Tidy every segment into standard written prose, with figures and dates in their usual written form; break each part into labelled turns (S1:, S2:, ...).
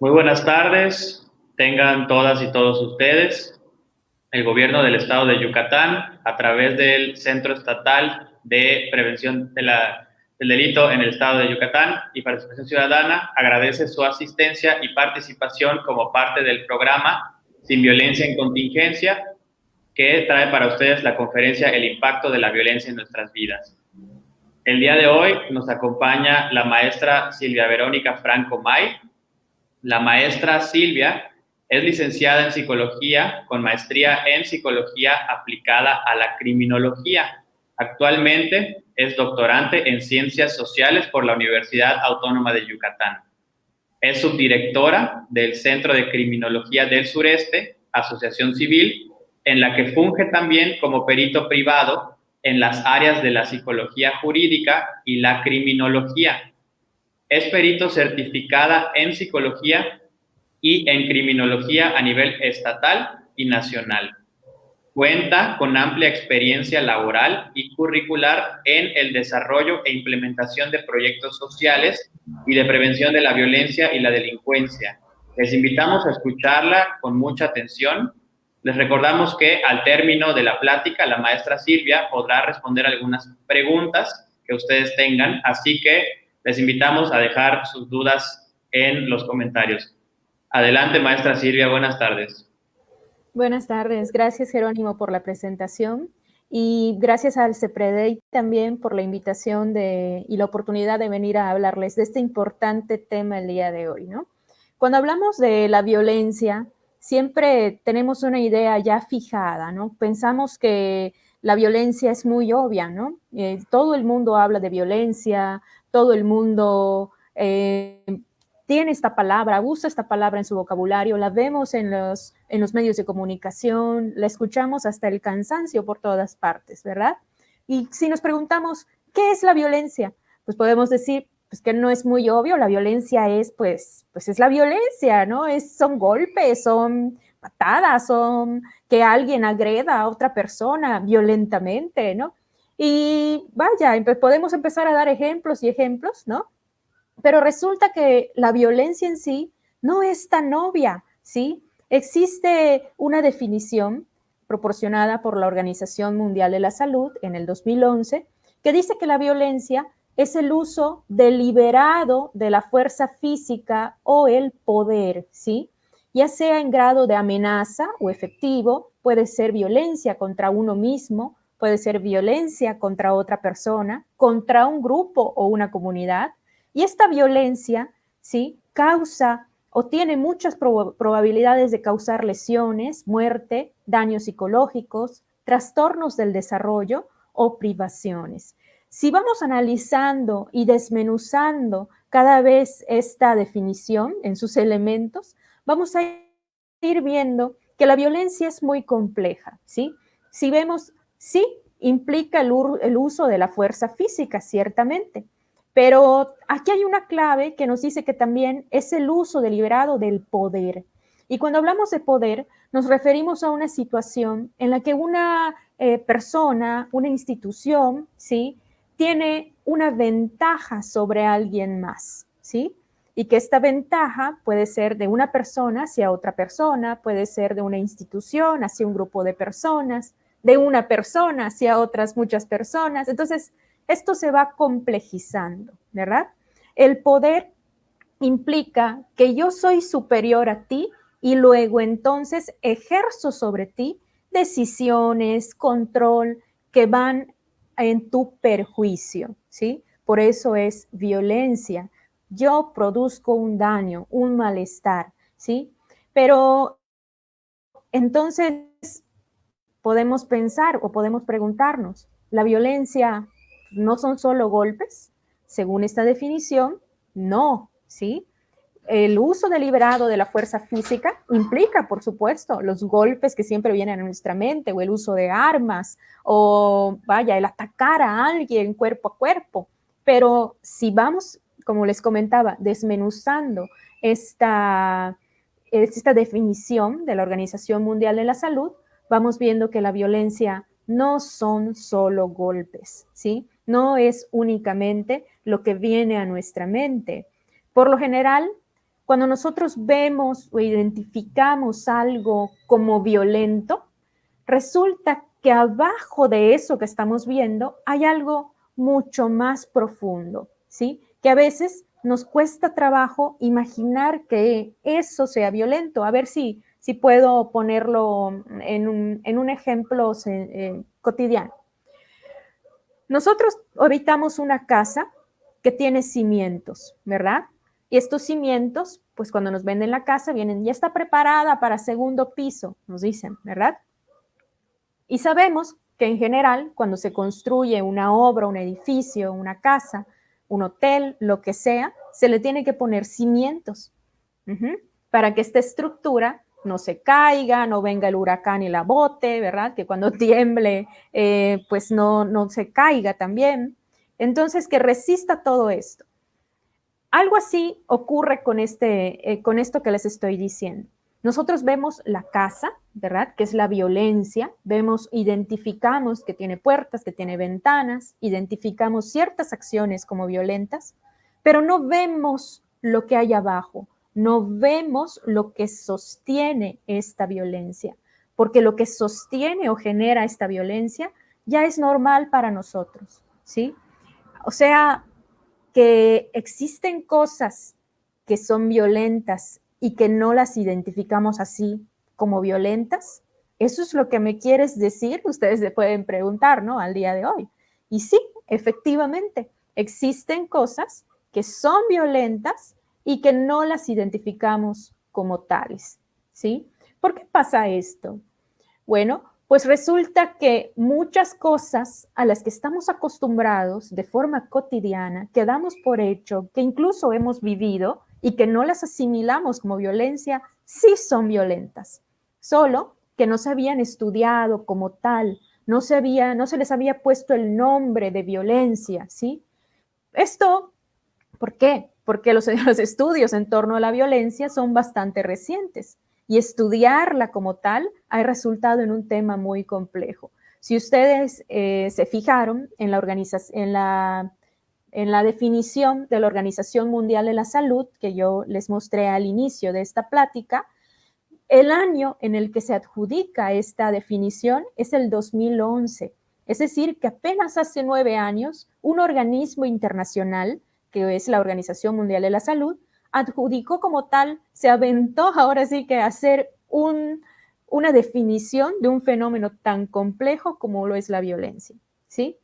S1: Muy buenas tardes, tengan todas y todos ustedes. El gobierno del estado de Yucatán, a través del Centro Estatal de Prevención del Delito en el estado de Yucatán y Participación Ciudadana, agradece su asistencia y participación como parte del programa Sin Violencia en Contingencia, que trae para ustedes la conferencia El impacto de la violencia en nuestras vidas. El día de hoy nos acompaña la maestra Silvia Verónica Franco May. La maestra Silvia es licenciada en psicología con maestría en psicología aplicada a la criminología. Actualmente es doctorante en ciencias sociales por la Universidad Autónoma de Yucatán. Es subdirectora del Centro de Criminología del Sureste, asociación civil, en la que funge también como perito privado en las áreas de la psicología jurídica y la criminología. Es perito certificada en psicología y en criminología a nivel estatal y nacional. Cuenta con amplia experiencia laboral y curricular en el desarrollo e implementación de proyectos sociales y de prevención de la violencia y la delincuencia. Les invitamos a escucharla con mucha atención. Les recordamos que al término de la plática, la maestra Silvia podrá responder algunas preguntas que ustedes tengan, así que les invitamos a dejar sus dudas en los comentarios. Adelante, maestra Silvia, buenas tardes.
S2: Buenas tardes, gracias Jerónimo por la presentación y gracias al CEPREDEI también por la invitación y la oportunidad de venir a hablarles de este importante tema el día de hoy, ¿no? Cuando hablamos de la violencia, siempre tenemos una idea ya fijada, ¿no? Pensamos que la violencia es muy obvia, ¿no? Todo el mundo habla de violencia, todo el mundo tiene esta palabra, usa esta palabra en su vocabulario, la vemos en los medios de comunicación, la escuchamos hasta el cansancio por todas partes, ¿verdad? Y si nos preguntamos, ¿qué es la violencia? Pues podemos decir pues, que no es muy obvio, la violencia es, pues es la violencia, ¿no? Son golpes, son patadas, son que alguien agreda a otra persona violentamente, ¿no? Y vaya, podemos empezar a dar ejemplos y ejemplos, ¿no? Pero resulta que la violencia en sí no es tan obvia, ¿sí? Existe una definición proporcionada por la Organización Mundial de la Salud en el 2011 que dice que la violencia es el uso deliberado de la fuerza física o el poder, ¿sí? Ya sea en grado de amenaza o efectivo, puede ser violencia contra uno mismo, puede ser violencia contra otra persona, contra un grupo o una comunidad. Y esta violencia, ¿sí? Causa o tiene muchas probabilidades de causar lesiones, muerte, daños psicológicos, trastornos del desarrollo o privaciones. Si vamos analizando y desmenuzando cada vez esta definición en sus elementos, vamos a ir viendo que la violencia es muy compleja, ¿sí? Si vemos, sí, implica el uso de la fuerza física, ciertamente, pero aquí hay una clave que nos dice que también es el uso deliberado del poder. Y cuando hablamos de poder, nos referimos a una situación en la que una persona, una institución, ¿sí? Tiene una ventaja sobre alguien más, ¿sí? Y que esta ventaja puede ser de una persona hacia otra persona, puede ser de una institución hacia un grupo de personas, de una persona hacia otras muchas personas. Entonces, esto se va complejizando, ¿verdad? El poder implica que yo soy superior a ti y luego entonces ejerzo sobre ti decisiones, control que van en tu perjuicio, ¿sí? Por eso es violencia. Yo produzco un daño, un malestar, ¿sí? Pero entonces podemos pensar o podemos preguntarnos, ¿la violencia no son solo golpes? Según esta definición, no, ¿sí? El uso deliberado de la fuerza física implica, por supuesto, los golpes que siempre vienen a nuestra mente, o el uso de armas, o vaya, el atacar a alguien cuerpo a cuerpo. Pero si vamos, como les comentaba, desmenuzando esta definición de la Organización Mundial de la Salud, vamos viendo que la violencia no son solo golpes, ¿sí? No es únicamente lo que viene a nuestra mente. Por lo general, Cuando nosotros vemos o identificamos algo como violento, resulta que abajo de eso que estamos viendo hay algo mucho más profundo, ¿sí? Que a veces nos cuesta trabajo imaginar que eso sea violento. A ver si puedo ponerlo en un ejemplo cotidiano. Nosotros habitamos una casa que tiene cimientos, ¿verdad? Y estos cimientos, pues cuando nos venden la casa, vienen, ya está preparada para segundo piso, nos dicen, ¿verdad? Y sabemos que en general, cuando se construye una obra, un edificio, una casa, un hotel, lo que sea, se le tiene que poner cimientos para que esta estructura no se caiga, no venga el huracán y la bote, ¿verdad? Que cuando tiemble, pues no se caiga también. Entonces, que resista todo esto. Algo así ocurre con esto que les estoy diciendo. Nosotros vemos la casa, ¿verdad? Que es la violencia. Identificamos que tiene puertas, que tiene ventanas, identificamos ciertas acciones como violentas, pero no vemos lo que hay abajo, no vemos lo que sostiene esta violencia, porque lo que sostiene o genera esta violencia ya es normal para nosotros, ¿sí? O sea, que existen cosas que son violentas y que no las identificamos así como violentas. ¿Eso es lo que me quieres decir? Ustedes se pueden preguntar, ¿no? Al día de hoy. Y sí, efectivamente, existen cosas que son violentas y que no las identificamos como tales, ¿sí? ¿Por qué pasa esto? Bueno, pues resulta que muchas cosas a las que estamos acostumbrados de forma cotidiana, que damos por hecho, que incluso hemos vivido y que no las asimilamos como violencia, sí son violentas. Solo que no se habían estudiado como tal, no se les había puesto el nombre de violencia, ¿sí? Esto, ¿por qué? Porque los estudios en torno a la violencia son bastante recientes y estudiarla como tal ha resultado en un tema muy complejo. Si ustedes se fijaron en la definición de la Organización Mundial de la Salud, que yo les mostré al inicio de esta plática, el año en el que se adjudica esta definición es el 2011. Es decir, que apenas hace 9 años, un organismo internacional, que es la Organización Mundial de la Salud, adjudicó como tal, se aventó ahora sí que a hacer una definición de un fenómeno tan complejo como lo es la violencia, ¿sí?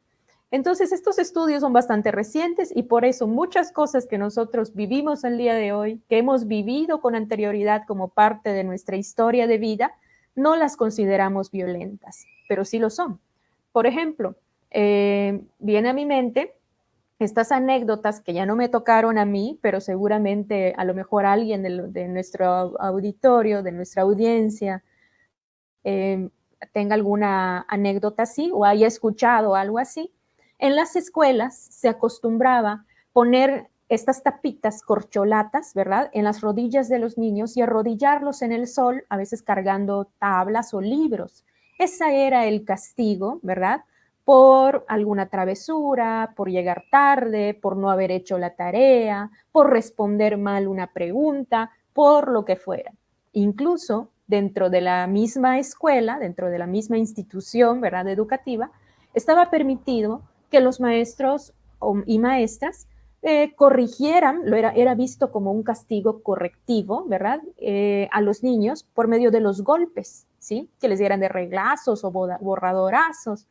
S2: Entonces, estos estudios son bastante recientes y por eso muchas cosas que nosotros vivimos el día de hoy, que hemos vivido con anterioridad como parte de nuestra historia de vida, no las consideramos violentas, pero sí lo son. Por ejemplo, viene a mi mente estas anécdotas que ya no me tocaron a mí, pero seguramente a lo mejor alguien de nuestro auditorio, de nuestra audiencia, tenga alguna anécdota así o haya escuchado algo así. En las escuelas se acostumbraba poner estas tapitas corcholatas, ¿verdad?, en las rodillas de los niños y arrodillarlos en el sol, a veces cargando tablas o libros. Ese era el castigo, ¿verdad?, por alguna travesura, por llegar tarde, por no haber hecho la tarea, por responder mal una pregunta, por lo que fuera. Incluso dentro de la misma escuela, dentro de la misma institución, ¿verdad?, educativa, estaba permitido que los maestros y maestras corrigieran, era visto como un castigo correctivo, ¿verdad?, a los niños por medio de los golpes, ¿sí?, que les dieran de reglazos o borradorazos.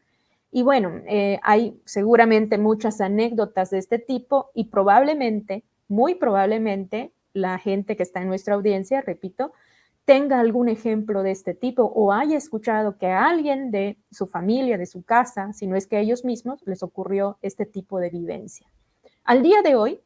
S2: Y bueno, hay seguramente muchas anécdotas de este tipo y probablemente, muy probablemente, la gente que está en nuestra audiencia, repito, tenga algún ejemplo de este tipo o haya escuchado que a alguien de su familia, de su casa, si no es que a ellos mismos, les ocurrió este tipo de vivencia. Al día de hoy,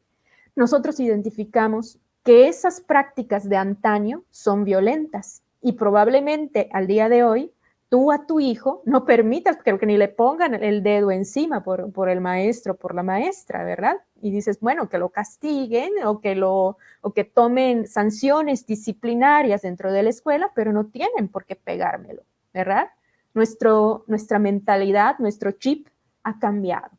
S2: nosotros identificamos que esas prácticas de antaño son violentas y probablemente al día de hoy tú a tu hijo no permitas que ni le pongan el dedo encima por el maestro, por la maestra, ¿verdad? Y dices, bueno, que lo castiguen o que tomen sanciones disciplinarias dentro de la escuela, pero no tienen por qué pegármelo, ¿verdad? Nuestra mentalidad, nuestro chip ha cambiado.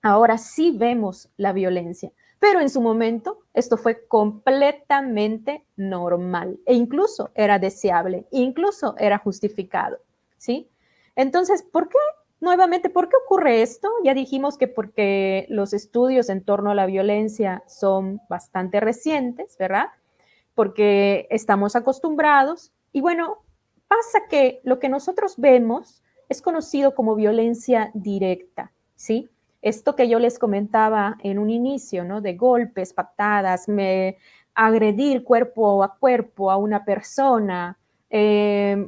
S2: Ahora sí vemos la violencia, Pero en su momento esto fue completamente normal e incluso era deseable, incluso era justificado, ¿sí? Entonces, ¿por qué? Nuevamente, ¿por qué ocurre esto? Ya dijimos que porque los estudios en torno a la violencia son bastante recientes, ¿verdad? Porque estamos acostumbrados y bueno, pasa que lo que nosotros vemos es conocido como violencia directa, ¿sí? Esto que yo les comentaba en un inicio, ¿no? De golpes, patadas, agredir cuerpo a cuerpo a una persona,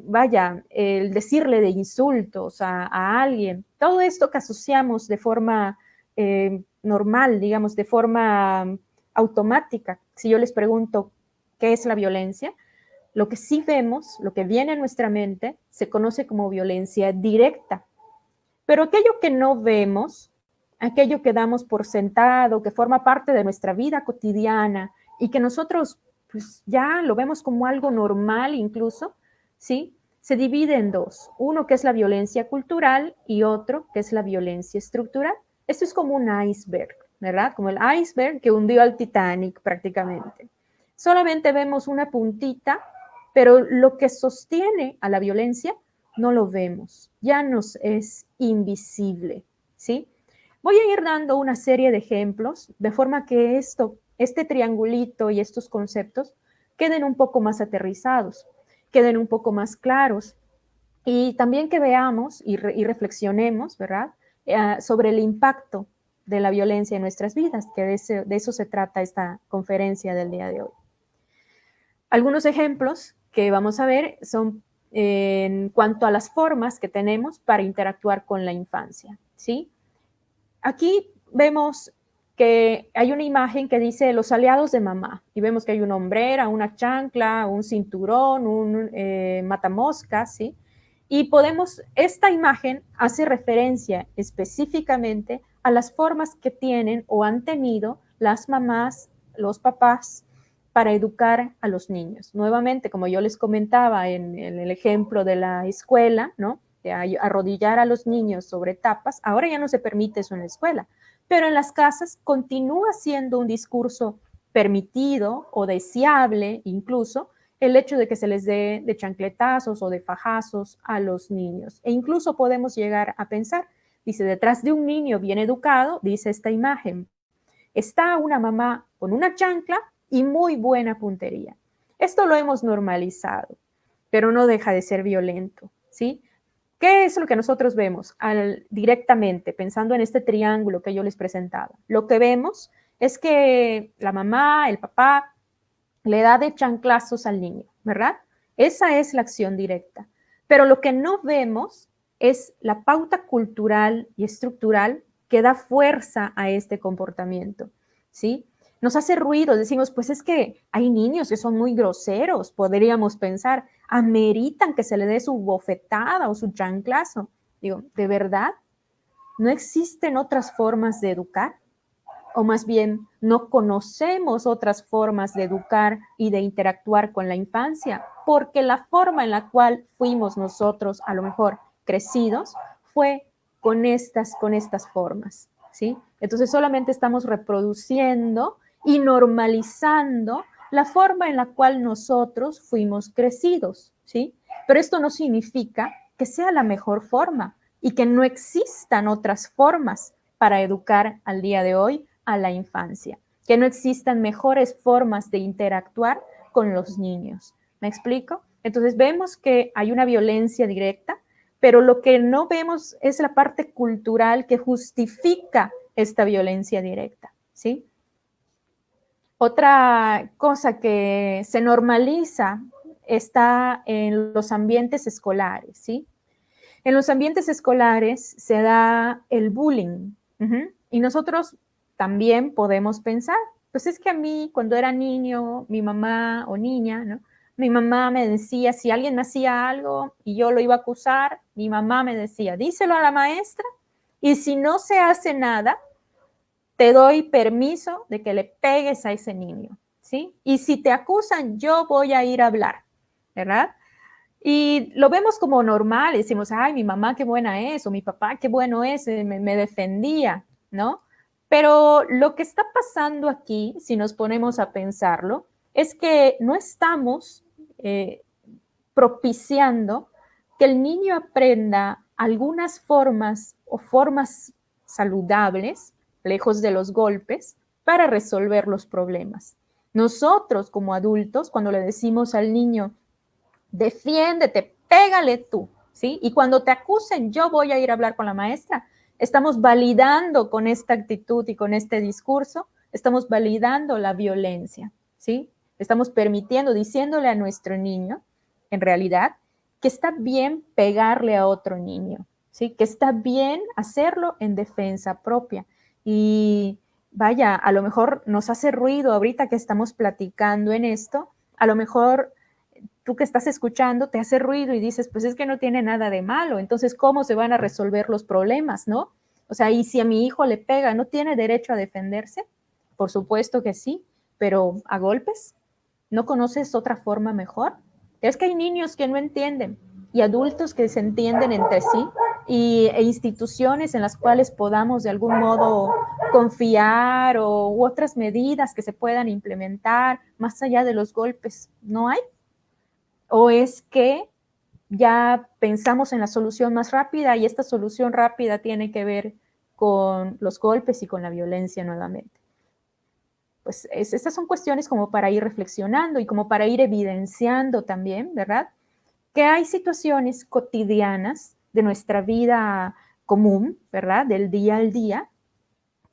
S2: vaya, el decirle de insultos a alguien, todo esto que asociamos de forma normal, digamos, de forma automática. Si yo les pregunto qué es la violencia, lo que sí vemos, lo que viene a nuestra mente, se conoce como violencia directa. Pero aquello que no vemos, aquello que damos por sentado, que forma parte de nuestra vida cotidiana y que nosotros pues, ya lo vemos como algo normal incluso, ¿sí? Se divide en dos. Uno que es la violencia cultural y otro que es la violencia estructural. Esto es como un iceberg, ¿verdad? Como el iceberg que hundió al Titanic prácticamente. Solamente vemos una puntita, pero lo que sostiene a la violencia no lo vemos, ya nos es invisible, ¿sí? Voy a ir dando una serie de ejemplos de forma que este triangulito y estos conceptos queden un poco más aterrizados, queden un poco más claros y también que veamos y reflexionemos, ¿verdad? Sobre el impacto de la violencia en nuestras vidas, que de eso se trata esta conferencia del día de hoy. Algunos ejemplos que vamos a ver son en cuanto a las formas que tenemos para interactuar con la infancia, ¿sí? Aquí vemos que hay una imagen que dice los aliados de mamá y vemos que hay una hombrera, una chancla, un cinturón, un matamoscas, ¿sí? Y esta imagen hace referencia específicamente a las formas que tienen o han tenido las mamás, los papás, para educar a los niños. Nuevamente, como yo les comentaba en el ejemplo de la escuela, ¿no? De arrodillar a los niños sobre tapas, ahora ya no se permite eso en la escuela, pero en las casas continúa siendo un discurso permitido o deseable incluso el hecho de que se les dé de chancletazos o de fajazos a los niños. E incluso podemos llegar a pensar, dice, detrás de un niño bien educado, dice esta imagen, está una mamá con una chancla y muy buena puntería. Esto lo hemos normalizado, pero no deja de ser violento, ¿sí? ¿Qué es lo que nosotros vemos directamente, pensando en este triángulo que yo les presentaba? Lo que vemos es que la mamá, el papá, le da de chanclazos al niño, ¿verdad? Esa es la acción directa. Pero lo que no vemos es la pauta cultural y estructural que da fuerza a este comportamiento, ¿sí? Nos hace ruido, decimos, pues es que hay niños que son muy groseros, podríamos pensar, ameritan que se le dé su bofetada o su chanclazo. Digo, ¿de verdad? ¿No existen otras formas de educar? O más bien, no conocemos otras formas de educar y de interactuar con la infancia, porque la forma en la cual fuimos nosotros, a lo mejor crecidos, fue con estas formas, ¿sí? Entonces solamente estamos reproduciendo y normalizando la forma en la cual nosotros fuimos crecidos, ¿sí? Pero esto no significa que sea la mejor forma y que no existan otras formas para educar al día de hoy a la infancia, que no existan mejores formas de interactuar con los niños. ¿Me explico? Entonces vemos que hay una violencia directa, pero lo que no vemos es la parte cultural que justifica esta violencia directa, ¿sí? Otra cosa que se normaliza está en los ambientes escolares, ¿sí? En los ambientes escolares se da el bullying, y nosotros también podemos pensar, pues es que a mí cuando era niño, mi mamá o niña, ¿no? Mi mamá me decía, si alguien me hacía algo y yo lo iba a acusar, mi mamá me decía, díselo a la maestra y si no se hace nada, te doy permiso de que le pegues a ese niño, ¿sí? Y si te acusan, yo voy a ir a hablar, ¿verdad? Y lo vemos como normal, decimos, ay, mi mamá qué buena es, o mi papá qué bueno es, me defendía, ¿no? Pero lo que está pasando aquí, si nos ponemos a pensarlo, es que no estamos propiciando que el niño aprenda algunas formas o formas saludables, lejos de los golpes, para resolver los problemas. Nosotros como adultos, cuando le decimos al niño, defiéndete, pégale tú, ¿sí? Y cuando te acusen, yo voy a ir a hablar con la maestra, estamos validando con esta actitud y con este discurso, estamos validando la violencia, ¿sí? Estamos permitiendo, diciéndole a nuestro niño, en realidad, que está bien pegarle a otro niño, ¿sí? Que está bien hacerlo en defensa propia. Y vaya, a lo mejor nos hace ruido ahorita que estamos platicando en esto, a lo mejor tú que estás escuchando te hace ruido y dices, pues es que no tiene nada de malo, entonces ¿cómo se van a resolver los problemas, no? O sea, y si a mi hijo le pega, ¿no tiene derecho a defenderse? Por supuesto que sí, pero ¿a golpes? ¿No conoces otra forma mejor? Es que hay niños que no entienden y adultos que se entienden entre sí e instituciones en las cuales podamos de algún modo confiar u otras medidas que se puedan implementar más allá de los golpes. ¿No hay? ¿O es que ya pensamos en la solución más rápida y esta solución rápida tiene que ver con los golpes y con la violencia nuevamente? Pues estas son cuestiones como para ir reflexionando y como para ir evidenciando también, ¿verdad? Que hay situaciones cotidianas de nuestra vida común, ¿verdad? Del día al día,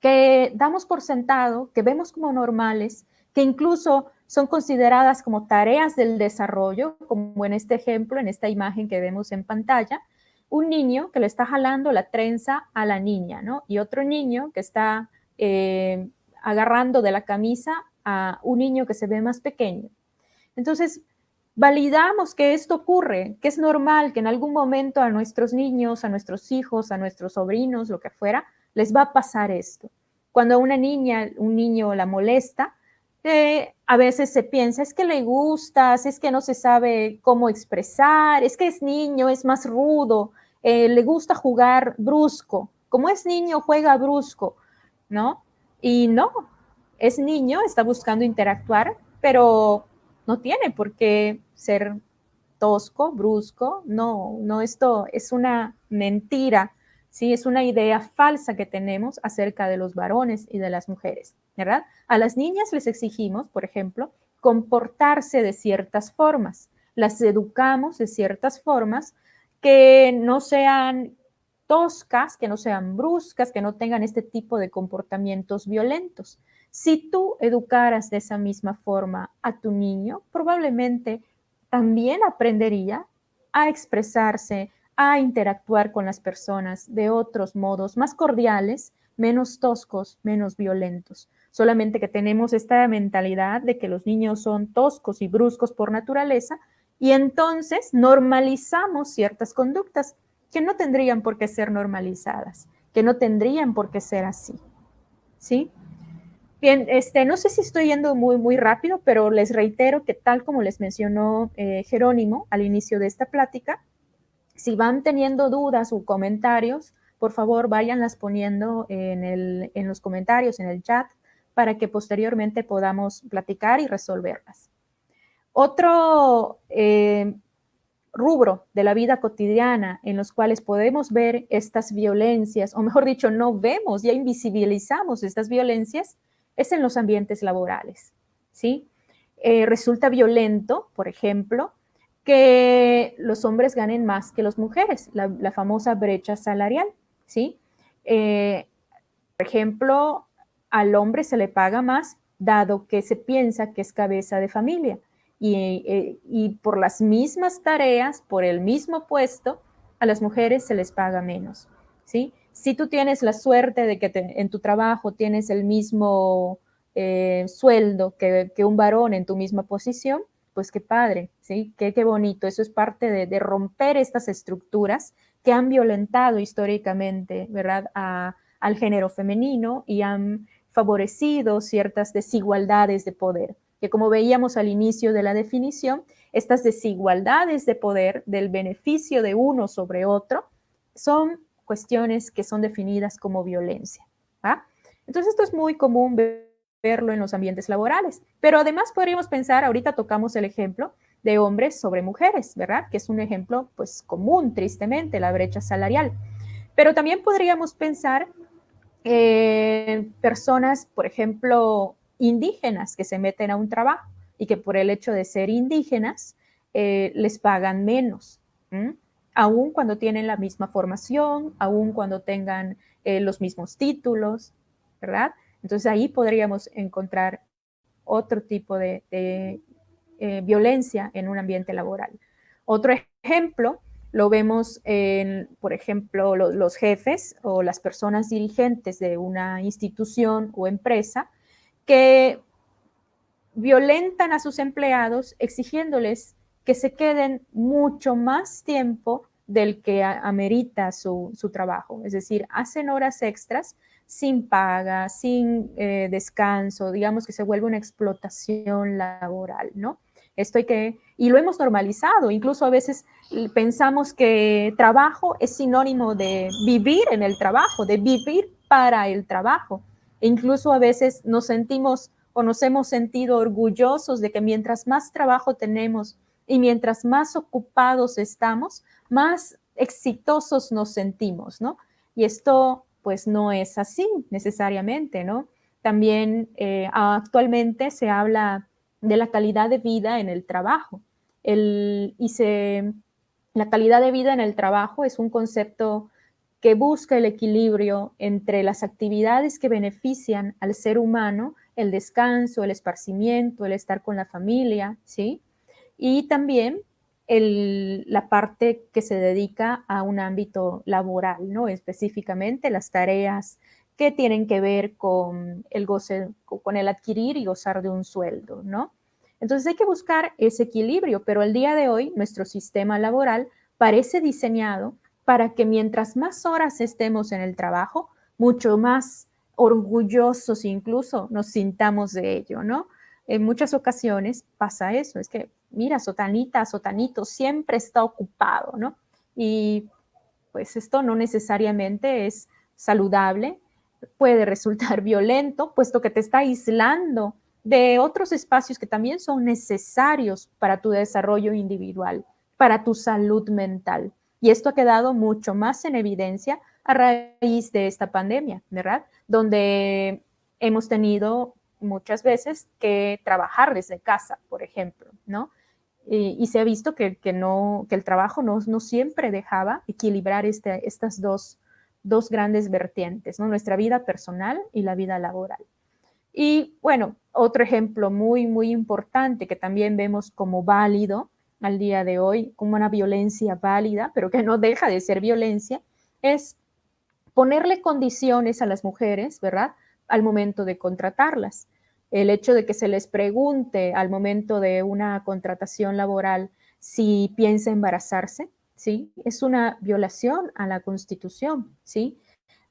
S2: que damos por sentado, que vemos como normales, que incluso son consideradas como tareas del desarrollo, como en este ejemplo, en esta imagen que vemos en pantalla, un niño que le está jalando la trenza a la niña, ¿no? Y otro niño que está agarrando de la camisa a un niño que se ve más pequeño. Entonces, validamos que esto ocurre, que es normal que en algún momento a nuestros niños, a nuestros hijos, a nuestros sobrinos, lo que fuera, les va a pasar esto. Cuando a una niña, un niño la molesta, a veces se piensa, es que le gustas, es que no se sabe cómo expresar, es que es niño, es más rudo, le gusta jugar brusco. Como es niño, juega brusco, ¿no? Y no, es niño, está buscando interactuar, pero no tiene por qué ser tosco, brusco, no, esto es una mentira, ¿sí? Es una idea falsa que tenemos acerca de los varones y de las mujeres, ¿verdad? A las niñas les exigimos, por ejemplo, comportarse de ciertas formas, las educamos de ciertas formas que no sean toscas, que no sean bruscas, que no tengan este tipo de comportamientos violentos. Si tú educaras de esa misma forma a tu niño, probablemente también aprendería a expresarse, a interactuar con las personas de otros modos más cordiales, menos toscos, menos violentos. Solamente que tenemos esta mentalidad de que los niños son toscos y bruscos por naturaleza y entonces normalizamos ciertas conductas que no tendrían por qué ser normalizadas, que no tendrían por qué ser así, ¿sí? Bien, no sé si estoy yendo muy rápido, pero les reitero que tal como les mencionó Jerónimo al inicio de esta plática, si van teniendo dudas o comentarios, por favor váyanlas poniendo en los comentarios, en el chat, para que posteriormente podamos platicar y resolverlas. Otro rubro de la vida cotidiana en los cuales podemos ver estas violencias, o mejor dicho, no vemos, ya invisibilizamos estas violencias, es en los ambientes laborales, ¿sí? Resulta violento, por ejemplo, que los hombres ganen más que las mujeres, la famosa brecha salarial, ¿sí? Por ejemplo, al hombre se le paga más dado que se piensa que es cabeza de familia y por las mismas tareas, por el mismo puesto, a las mujeres se les paga menos, ¿sí? Si tú tienes la suerte de que en tu trabajo tienes el mismo sueldo que un varón en tu misma posición, pues qué padre, ¿sí? Qué bonito. Eso es parte de romper estas estructuras que han violentado históricamente, ¿verdad?, al género femenino y han favorecido ciertas desigualdades de poder, que como veíamos al inicio de la definición, estas desigualdades de poder del beneficio de uno sobre otro son cuestiones que son definidas como violencia, ¿va? Entonces, esto es muy común verlo en los ambientes laborales. Pero además podríamos pensar, ahorita tocamos el ejemplo de hombres sobre mujeres, ¿verdad? Que es un ejemplo, pues, común, tristemente, la brecha salarial. Pero también podríamos pensar en personas, por ejemplo, indígenas que se meten a un trabajo y que por el hecho de ser indígenas les pagan menos, ¿m? Aun cuando tienen la misma formación, aun cuando tengan los mismos títulos, ¿verdad? Entonces ahí podríamos encontrar otro tipo de violencia en un ambiente laboral. Otro ejemplo lo vemos en, por ejemplo, los jefes o las personas dirigentes de una institución o empresa que violentan a sus empleados exigiéndoles que se queden mucho más tiempo del que amerita su trabajo. Es decir, hacen horas extras sin paga, sin descanso, digamos que se vuelve una explotación laboral, ¿no? Esto hay que, y lo hemos normalizado, incluso a veces pensamos que trabajo es sinónimo de vivir en el trabajo, de vivir para el trabajo. E incluso a veces nos sentimos o nos hemos sentido orgullosos de que mientras más trabajo tenemos y mientras más ocupados estamos, más exitosos nos sentimos, ¿no? Y esto pues no es así necesariamente, ¿no? También actualmente se habla de la calidad de vida en el trabajo. La calidad de vida en el trabajo es un concepto que busca el equilibrio entre las actividades que benefician al ser humano, el descanso, el esparcimiento, el estar con la familia, ¿sí? Y también la parte que se dedica a un ámbito laboral, ¿no? Específicamente las tareas que tienen que ver con el goce, con el adquirir y gozar de un sueldo, ¿no? Entonces hay que buscar ese equilibrio, pero el día de hoy nuestro sistema laboral parece diseñado para que mientras más horas estemos en el trabajo, mucho más orgullosos incluso nos sintamos de ello, ¿no? En muchas ocasiones pasa eso, es que, mira, sotanita, sotanito, siempre está ocupado, ¿no? Y pues esto no necesariamente es saludable, puede resultar violento, puesto que te está aislando de otros espacios que también son necesarios para tu desarrollo individual, para tu salud mental. Y esto ha quedado mucho más en evidencia a raíz de esta pandemia, ¿verdad? Donde hemos tenido muchas veces que trabajar desde casa, por ejemplo, ¿no? Y se ha visto que el trabajo no siempre dejaba equilibrar estas dos grandes vertientes, ¿no? Nuestra vida personal y la vida laboral. Y bueno, otro ejemplo muy, muy importante que también vemos como válido al día de hoy, como una violencia válida, pero que no deja de ser violencia, es ponerle condiciones a las mujeres, ¿verdad? Al momento de contratarlas. El hecho de que se les pregunte al momento de una contratación laboral si piensa embarazarse, ¿sí? Es una violación a la Constitución, ¿sí?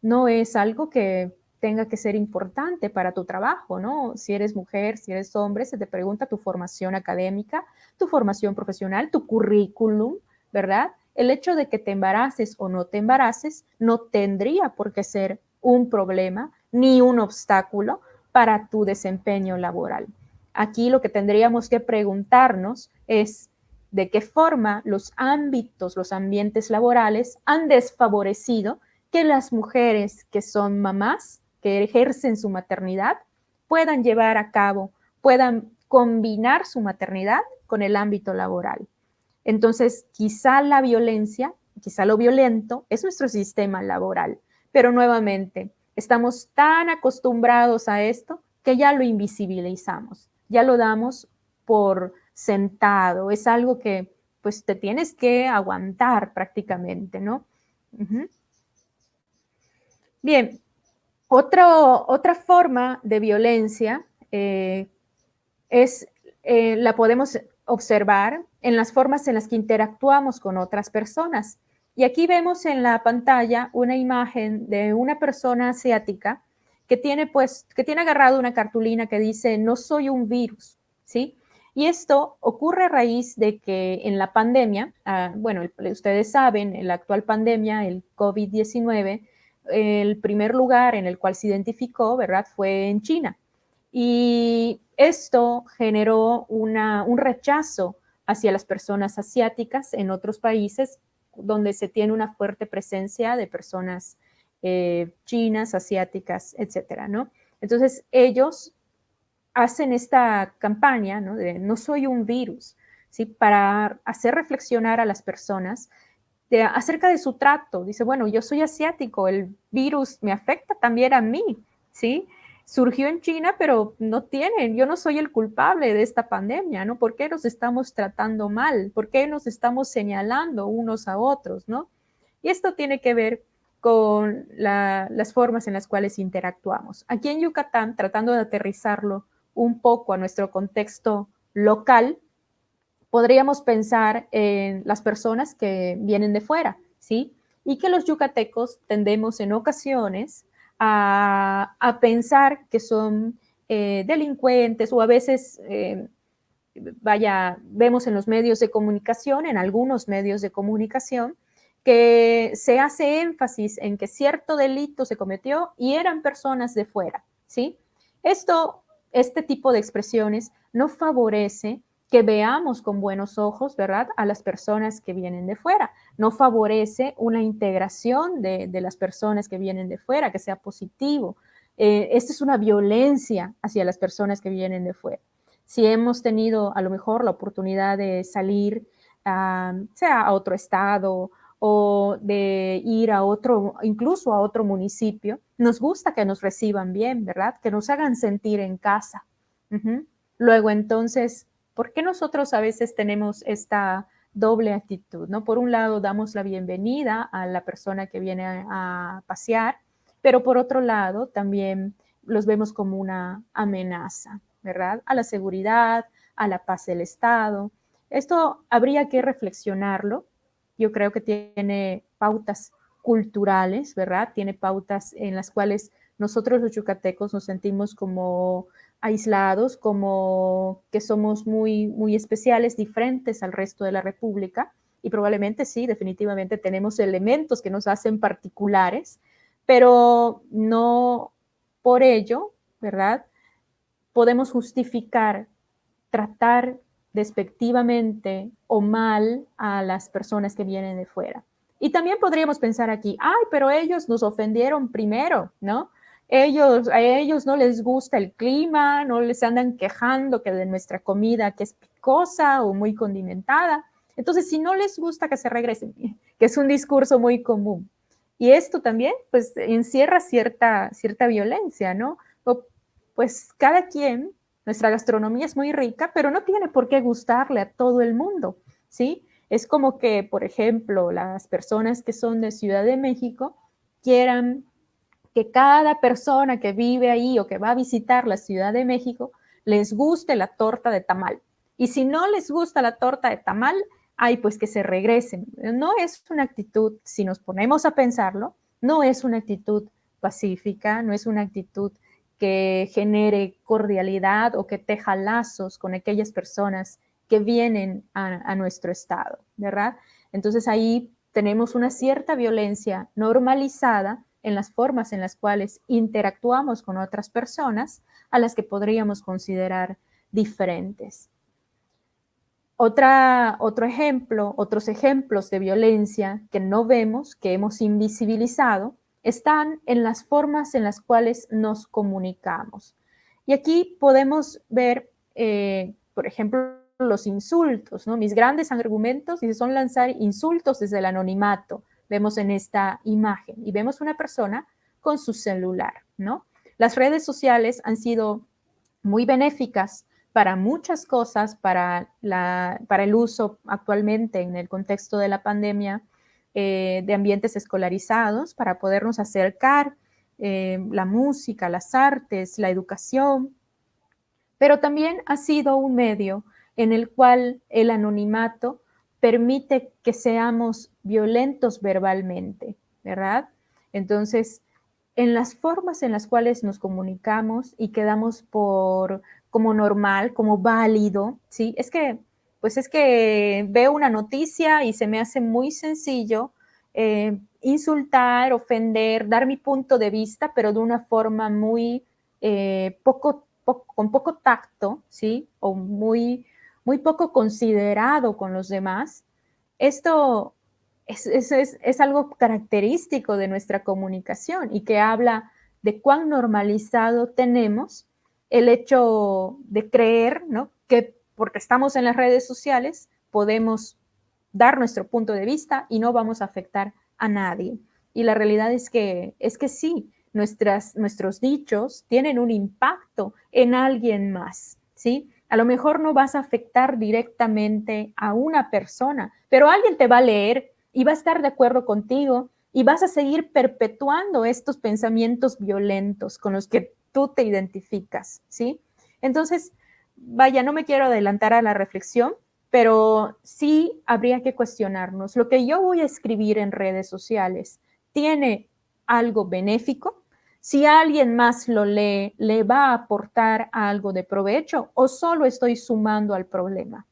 S2: No es algo que tenga que ser importante para tu trabajo, ¿no? Si eres mujer, si eres hombre, se te pregunta tu formación académica, tu formación profesional, tu currículum, ¿verdad? El hecho de que te embaraces o no te embaraces no tendría por qué ser un problema ni un obstáculo para tu desempeño laboral. Aquí lo que tendríamos que preguntarnos es de qué forma los ámbitos, los ambientes laborales han desfavorecido que las mujeres que son mamás, que ejercen su maternidad, puedan llevar a cabo, puedan combinar su maternidad con el ámbito laboral. Entonces, quizá la violencia, quizá lo violento es nuestro sistema laboral, pero nuevamente, estamos tan acostumbrados a esto que ya lo invisibilizamos, ya lo damos por sentado, es algo que pues te tienes que aguantar prácticamente, ¿no? Uh-huh. Bien, otra forma de violencia es, la podemos observar en las formas en las que interactuamos con otras personas. Y aquí vemos en la pantalla una imagen de una persona asiática que tiene agarrado una cartulina que dice, no soy un virus, ¿sí? Y esto ocurre a raíz de que en la pandemia, bueno, ustedes saben, en la actual pandemia, el COVID-19, el primer lugar en el cual se identificó, ¿verdad?, fue en China. Y esto generó un rechazo hacia las personas asiáticas en otros países donde se tiene una fuerte presencia de personas chinas, asiáticas, etcétera, ¿no? Entonces, ellos hacen esta campaña, ¿no?, de no soy un virus, ¿sí?, para hacer reflexionar a las personas acerca de su trato. Dice, bueno, yo soy asiático, el virus me afecta también a mí, ¿sí? Surgió en China, pero no tienen, yo no soy el culpable de esta pandemia, ¿no? ¿Por qué nos estamos tratando mal? ¿Por qué nos estamos señalando unos a otros, ¿no? Y esto tiene que ver con las formas en las cuales interactuamos. Aquí en Yucatán, tratando de aterrizarlo un poco a nuestro contexto local, podríamos pensar en las personas que vienen de fuera, ¿sí? Y que los yucatecos tendemos en ocasiones a pensar que son delincuentes o a veces, vemos en los medios de comunicación, en algunos medios de comunicación, que se hace énfasis en que cierto delito se cometió y eran personas de fuera, ¿sí? Este tipo de expresiones no favorece que veamos con buenos ojos, ¿verdad?, a las personas que vienen de fuera. No favorece una integración de las personas que vienen de fuera, que sea positivo. Esta es una violencia hacia las personas que vienen de fuera. Si hemos tenido a lo mejor la oportunidad de salir, sea a otro estado o de ir a otro, incluso a otro municipio, nos gusta que nos reciban bien, ¿verdad? Que nos hagan sentir en casa. Luego, entonces, ¿por qué nosotros a veces tenemos esta doble actitud, ¿no? Por un lado, damos la bienvenida a la persona que viene a pasear, pero por otro lado, también los vemos como una amenaza, ¿verdad? A la seguridad, a la paz del Estado. Esto habría que reflexionarlo. Yo creo que tiene pautas culturales, ¿verdad? Tiene pautas en las cuales nosotros los yucatecos nos sentimos como aislados, como que somos muy, muy especiales, diferentes al resto de la República, y probablemente sí, definitivamente tenemos elementos que nos hacen particulares, pero no por ello, ¿verdad?, podemos justificar tratar despectivamente o mal a las personas que vienen de fuera. Y también podríamos pensar aquí, ay, pero ellos nos ofendieron primero, ¿no? A ellos no les gusta el clima, no les andan quejando que de nuestra comida que es picosa o muy condimentada. Entonces, si no les gusta, que se regresen, que es un discurso muy común. Y esto también, pues, encierra cierta violencia, ¿no? Pues cada quien, nuestra gastronomía es muy rica, pero no tiene por qué gustarle a todo el mundo, ¿sí? Es como que, por ejemplo, las personas que son de Ciudad de México quieran que cada persona que vive ahí o que va a visitar la Ciudad de México les guste la torta de tamal. Y si no les gusta la torta de tamal, ay, pues que se regresen. No es una actitud, si nos ponemos a pensarlo, no es una actitud pacífica, no es una actitud que genere cordialidad o que teja lazos con aquellas personas que vienen a nuestro estado, ¿verdad? Entonces ahí tenemos una cierta violencia normalizada en las formas en las cuales interactuamos con otras personas a las que podríamos considerar diferentes. Otro ejemplo, otros ejemplos de violencia que no vemos, que hemos invisibilizado, están en las formas en las cuales nos comunicamos. Y aquí podemos ver, por ejemplo, los insultos, ¿no? Mis grandes argumentos son lanzar insultos desde el anonimato. Vemos en esta imagen y vemos una persona con su celular, ¿no? Las redes sociales han sido muy benéficas para muchas cosas, para el uso actualmente en el contexto de la pandemia de ambientes escolarizados, para podernos acercar la música, las artes, la educación, pero también ha sido un medio en el cual el anonimato permite que seamos violentos verbalmente, ¿verdad? Entonces, en las formas en las cuales nos comunicamos y quedamos como normal, como válido, ¿sí? Es que veo una noticia y se me hace muy sencillo insultar, ofender, dar mi punto de vista, pero de una forma muy con poco tacto, ¿sí? O muy poco considerado con los demás. Esto es algo característico de nuestra comunicación y que habla de cuán normalizado tenemos el hecho de creer, ¿no?, que porque estamos en las redes sociales podemos dar nuestro punto de vista y no vamos a afectar a nadie. Y la realidad es que sí, nuestros dichos tienen un impacto en alguien más, ¿sí? A lo mejor no vas a afectar directamente a una persona, pero alguien te va a leer y va a estar de acuerdo contigo y vas a seguir perpetuando estos pensamientos violentos con los que tú te identificas, ¿sí? Entonces, vaya, no me quiero adelantar a la reflexión, pero sí habría que cuestionarnos. ¿Lo que yo voy a escribir en redes sociales tiene algo benéfico? Si alguien más lo lee, ¿le va a aportar algo de provecho o solo estoy sumando al problema?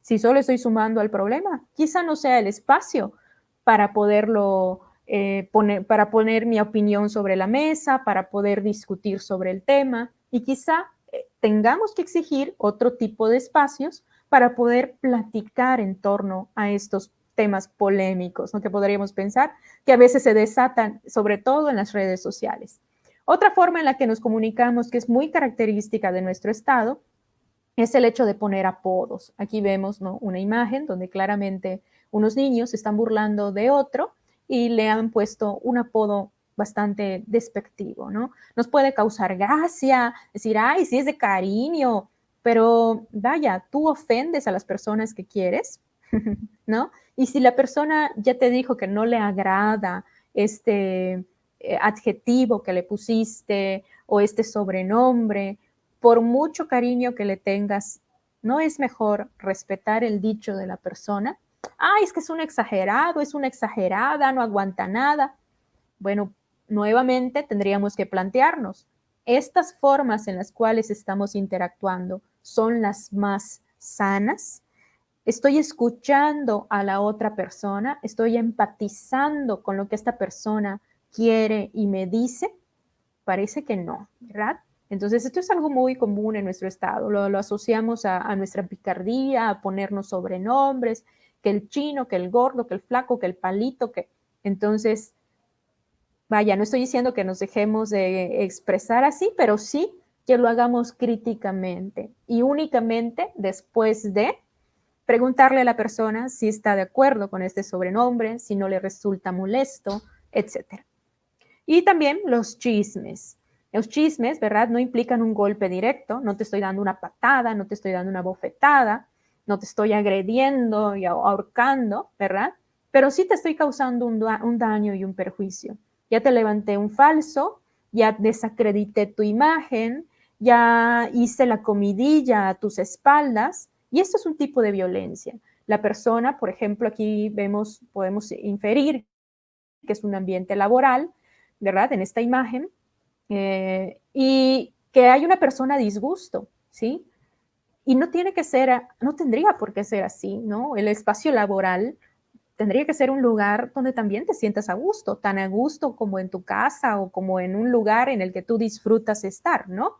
S2: Si solo estoy sumando al problema, quizá no sea el espacio para poderlo para poner mi opinión sobre la mesa, para poder discutir sobre el tema y quizá tengamos que exigir otro tipo de espacios para poder platicar en torno a estos temas polémicos, ¿no?, que podríamos pensar que a veces se desatan, sobre todo en las redes sociales. Otra forma en la que nos comunicamos, que es muy característica de nuestro estado, es el hecho de poner apodos. Aquí vemos, ¿no?, una imagen donde claramente unos niños se están burlando de otro y le han puesto un apodo bastante despectivo, ¿no? Nos puede causar gracia, decir, ay, sí es de cariño, pero vaya, tú ofendes a las personas que quieres, ¿no? Y si la persona ya te dijo que no le agrada este adjetivo que le pusiste o este sobrenombre, por mucho cariño que le tengas, ¿no es mejor respetar el dicho de la persona? Ay, es que es un exagerado, es una exagerada, no aguanta nada. Bueno, nuevamente tendríamos que plantearnos, ¿estas formas en las cuales estamos interactuando son las más sanas? ¿Estoy escuchando a la otra persona? ¿Estoy empatizando con lo que esta persona quiere y me dice? Parece que no, ¿verdad? Entonces, esto es algo muy común en nuestro estado. Lo asociamos a nuestra picardía, a ponernos sobrenombres, que el chino, que el gordo, que el flaco, que el palito, que... Entonces, vaya, no estoy diciendo que nos dejemos de expresar así, pero sí que lo hagamos críticamente y únicamente después de preguntarle a la persona si está de acuerdo con este sobrenombre, si no le resulta molesto, etc. Y también los chismes. Los chismes, ¿verdad?, no implican un golpe directo, no te estoy dando una patada, no te estoy dando una bofetada, no te estoy agrediendo y ahorcando, ¿verdad? Pero sí te estoy causando un daño y un perjuicio. Ya te levanté un falso, ya desacredité tu imagen, ya hice la comidilla a tus espaldas, y esto es un tipo de violencia. La persona, por ejemplo, aquí podemos inferir que es un ambiente laboral, ¿verdad?, en esta imagen, y que hay una persona a disgusto, ¿sí? Y no tiene que ser, no tendría por qué ser así, ¿no? El espacio laboral tendría que ser un lugar donde también te sientas a gusto, tan a gusto como en tu casa o como en un lugar en el que tú disfrutas estar, ¿no?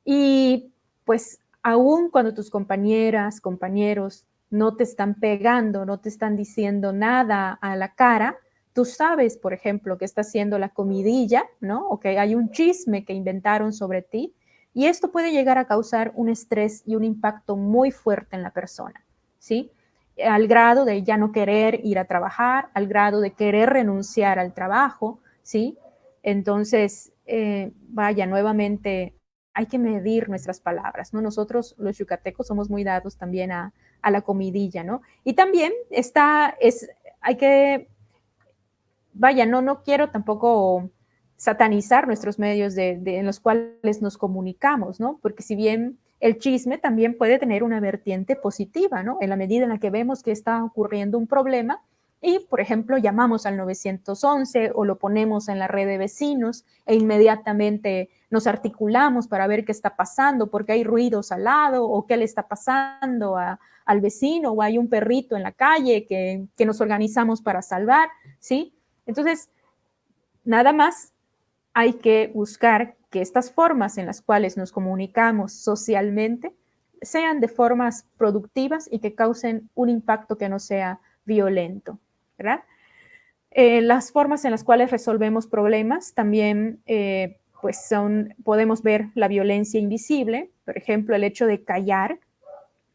S2: Y pues aún cuando tus compañeras, compañeros no te están pegando, no te están diciendo nada a la cara, tú sabes, por ejemplo, que está haciendo la comidilla, ¿no? O que hay un chisme que inventaron sobre ti, y esto puede llegar a causar un estrés y un impacto muy fuerte en la persona, ¿sí? Al grado de ya no querer ir a trabajar, al grado de querer renunciar al trabajo, ¿sí? Entonces, vaya, nuevamente hay que medir nuestras palabras, ¿no? Nosotros los yucatecos somos muy dados también a la comidilla, ¿no? Y también hay que, vaya, no quiero tampoco satanizar nuestros medios en los cuales nos comunicamos, ¿no? Porque si bien el chisme también puede tener una vertiente positiva, ¿no? En la medida en la que vemos que está ocurriendo un problema, Y, por ejemplo, llamamos al 911 o lo ponemos en la red de vecinos e inmediatamente nos articulamos para ver qué está pasando, porque hay ruidos al lado o qué le está pasando al vecino o hay un perrito en la calle que nos organizamos para salvar, ¿sí? Entonces, nada más hay que buscar que estas formas en las cuales nos comunicamos socialmente sean de formas productivas y que causen un impacto que no sea violento, ¿verdad? Las formas en las cuales resolvemos problemas también pues podemos ver la violencia invisible, por ejemplo, el hecho de callar,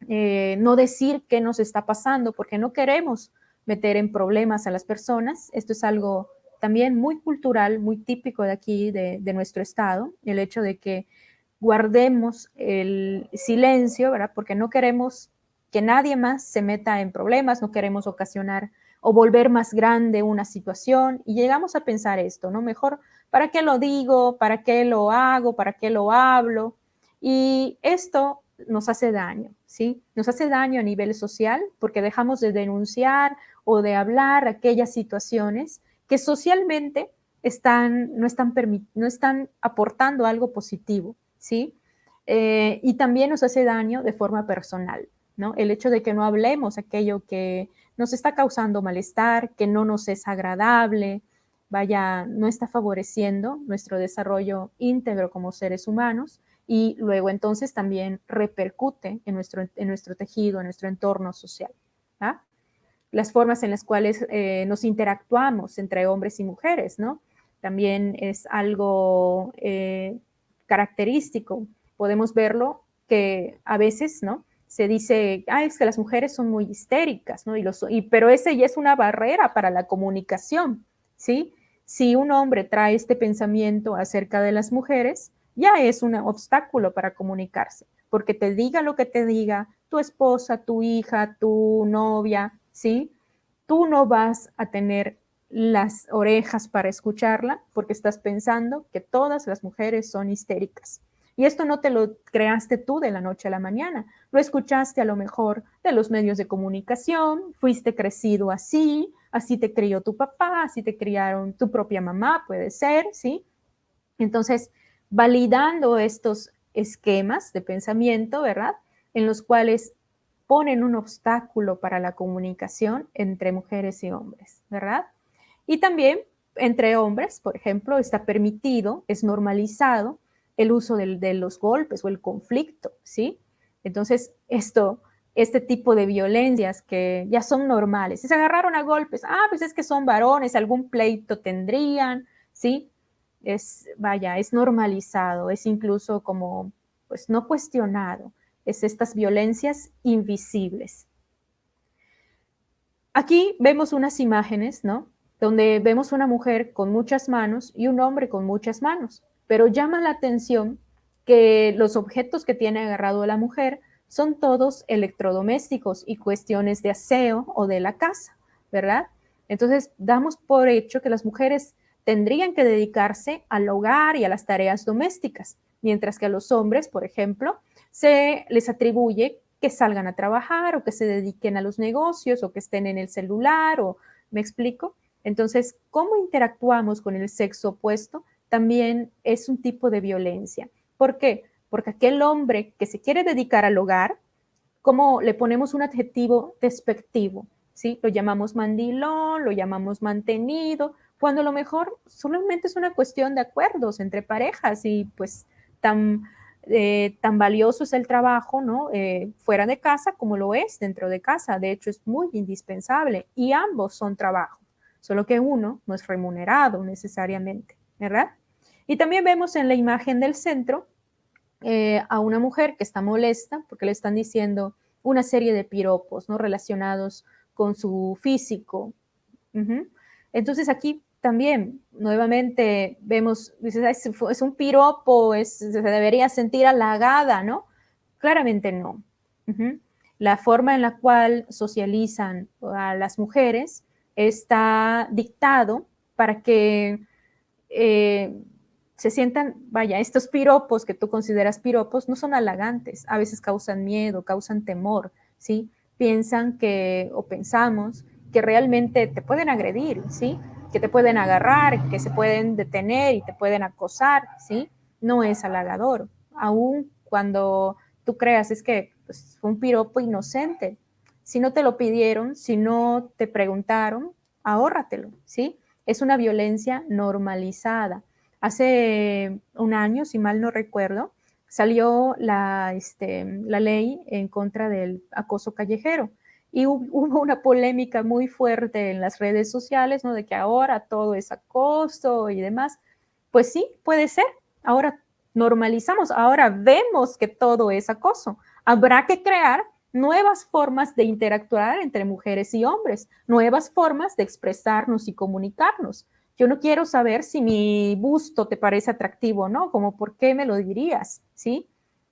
S2: no decir qué nos está pasando porque no queremos meter en problemas a las personas. Esto es algo también muy cultural, muy típico de aquí, de nuestro estado, el hecho de que guardemos el silencio, ¿verdad? Porque no queremos que nadie más se meta en problemas, no queremos ocasionar o volver más grande una situación y llegamos a pensar esto, ¿no? Mejor, ¿para qué lo digo? ¿Para qué lo hago? ¿Para qué lo hablo? Y esto nos hace daño, ¿sí? Nos hace daño a nivel social porque dejamos de denunciar o de hablar aquellas situaciones que socialmente no están aportando algo positivo, ¿sí? Y también nos hace daño de forma personal, ¿no? El hecho de que no hablemos aquello que nos está causando malestar, que no nos es agradable, vaya, no está favoreciendo nuestro desarrollo íntegro como seres humanos y luego entonces también repercute en nuestro tejido, en nuestro entorno social. ¿Ah? Las formas en las cuales nos interactuamos entre hombres y mujeres, ¿no? También es algo característico. Podemos verlo que a veces, ¿no? Se dice, es que las mujeres son muy histéricas, ¿no? Pero ese ya es una barrera para la comunicación, ¿sí? Si un hombre trae este pensamiento acerca de las mujeres, ya es un obstáculo para comunicarse, porque te diga lo que te diga tu esposa, tu hija, tu novia, ¿sí? Tú no vas a tener las orejas para escucharla porque estás pensando que todas las mujeres son histéricas. Y esto no te lo creaste tú de la noche a la mañana, lo escuchaste a lo mejor de los medios de comunicación, fuiste crecido así, así te crió tu papá, así te criaron tu propia mamá, puede ser, ¿sí? Entonces, validando estos esquemas de pensamiento, ¿verdad? En los cuales ponen un obstáculo para la comunicación entre mujeres y hombres, ¿verdad? Y también entre hombres, por ejemplo, está permitido, es normalizado el uso de los golpes o el conflicto, ¿sí? Entonces, este tipo de violencias que ya son normales, si se agarraron a golpes, pues es que son varones, algún pleito tendrían, ¿sí? Es normalizado, es incluso como, pues no cuestionado, es estas violencias invisibles. Aquí vemos unas imágenes, ¿no? Donde vemos una mujer con muchas manos y un hombre con muchas manos, pero llama la atención que los objetos que tiene agarrado la mujer son todos electrodomésticos y cuestiones de aseo o de la casa, ¿verdad? Entonces, damos por hecho que las mujeres tendrían que dedicarse al hogar y a las tareas domésticas, mientras que a los hombres, por ejemplo, se les atribuye que salgan a trabajar o que se dediquen a los negocios o que estén en el celular o, ¿me explico? Entonces, ¿cómo interactuamos con el sexo opuesto? También es un tipo de violencia. ¿Por qué? Porque aquel hombre que se quiere dedicar al hogar, ¿cómo le ponemos un adjetivo despectivo? ¿Sí? Lo llamamos mandilón, lo llamamos mantenido, cuando a lo mejor solamente es una cuestión de acuerdos entre parejas y pues tan valioso es el trabajo, ¿no? Fuera de casa como lo es dentro de casa. De hecho, es muy indispensable y ambos son trabajo, solo que uno no es remunerado necesariamente, ¿verdad? Y también vemos en la imagen del centro a una mujer que está molesta porque le están diciendo una serie de piropos, ¿no? Relacionados con su físico. Uh-huh. Entonces aquí también nuevamente vemos, dices, es un piropo, se debería sentir halagada, ¿no? Claramente no. Uh-huh. La forma en la cual socializan a las mujeres está dictado para que se sientan, vaya, estos piropos que tú consideras piropos no son halagantes, a veces causan miedo, causan temor, ¿sí? Piensan que, o pensamos que realmente te pueden agredir, ¿sí? Que te pueden agarrar, que se pueden detener y te pueden acosar, ¿sí? No es halagador, aun cuando tú creas es que pues, fue un piropo inocente. Si no te lo pidieron, si no te preguntaron, ahórratelo, ¿sí? Es una violencia normalizada. Hace un año, si mal no recuerdo, salió la ley en contra del acoso callejero y hubo una polémica muy fuerte en las redes sociales, ¿no? De que ahora todo es acoso y demás. Pues sí, puede ser. Ahora normalizamos, ahora vemos que todo es acoso. Habrá que crear nuevas formas de interactuar entre mujeres y hombres, nuevas formas de expresarnos y comunicarnos. Yo no quiero saber si mi busto te parece atractivo o no, como por qué me lo dirías, ¿sí?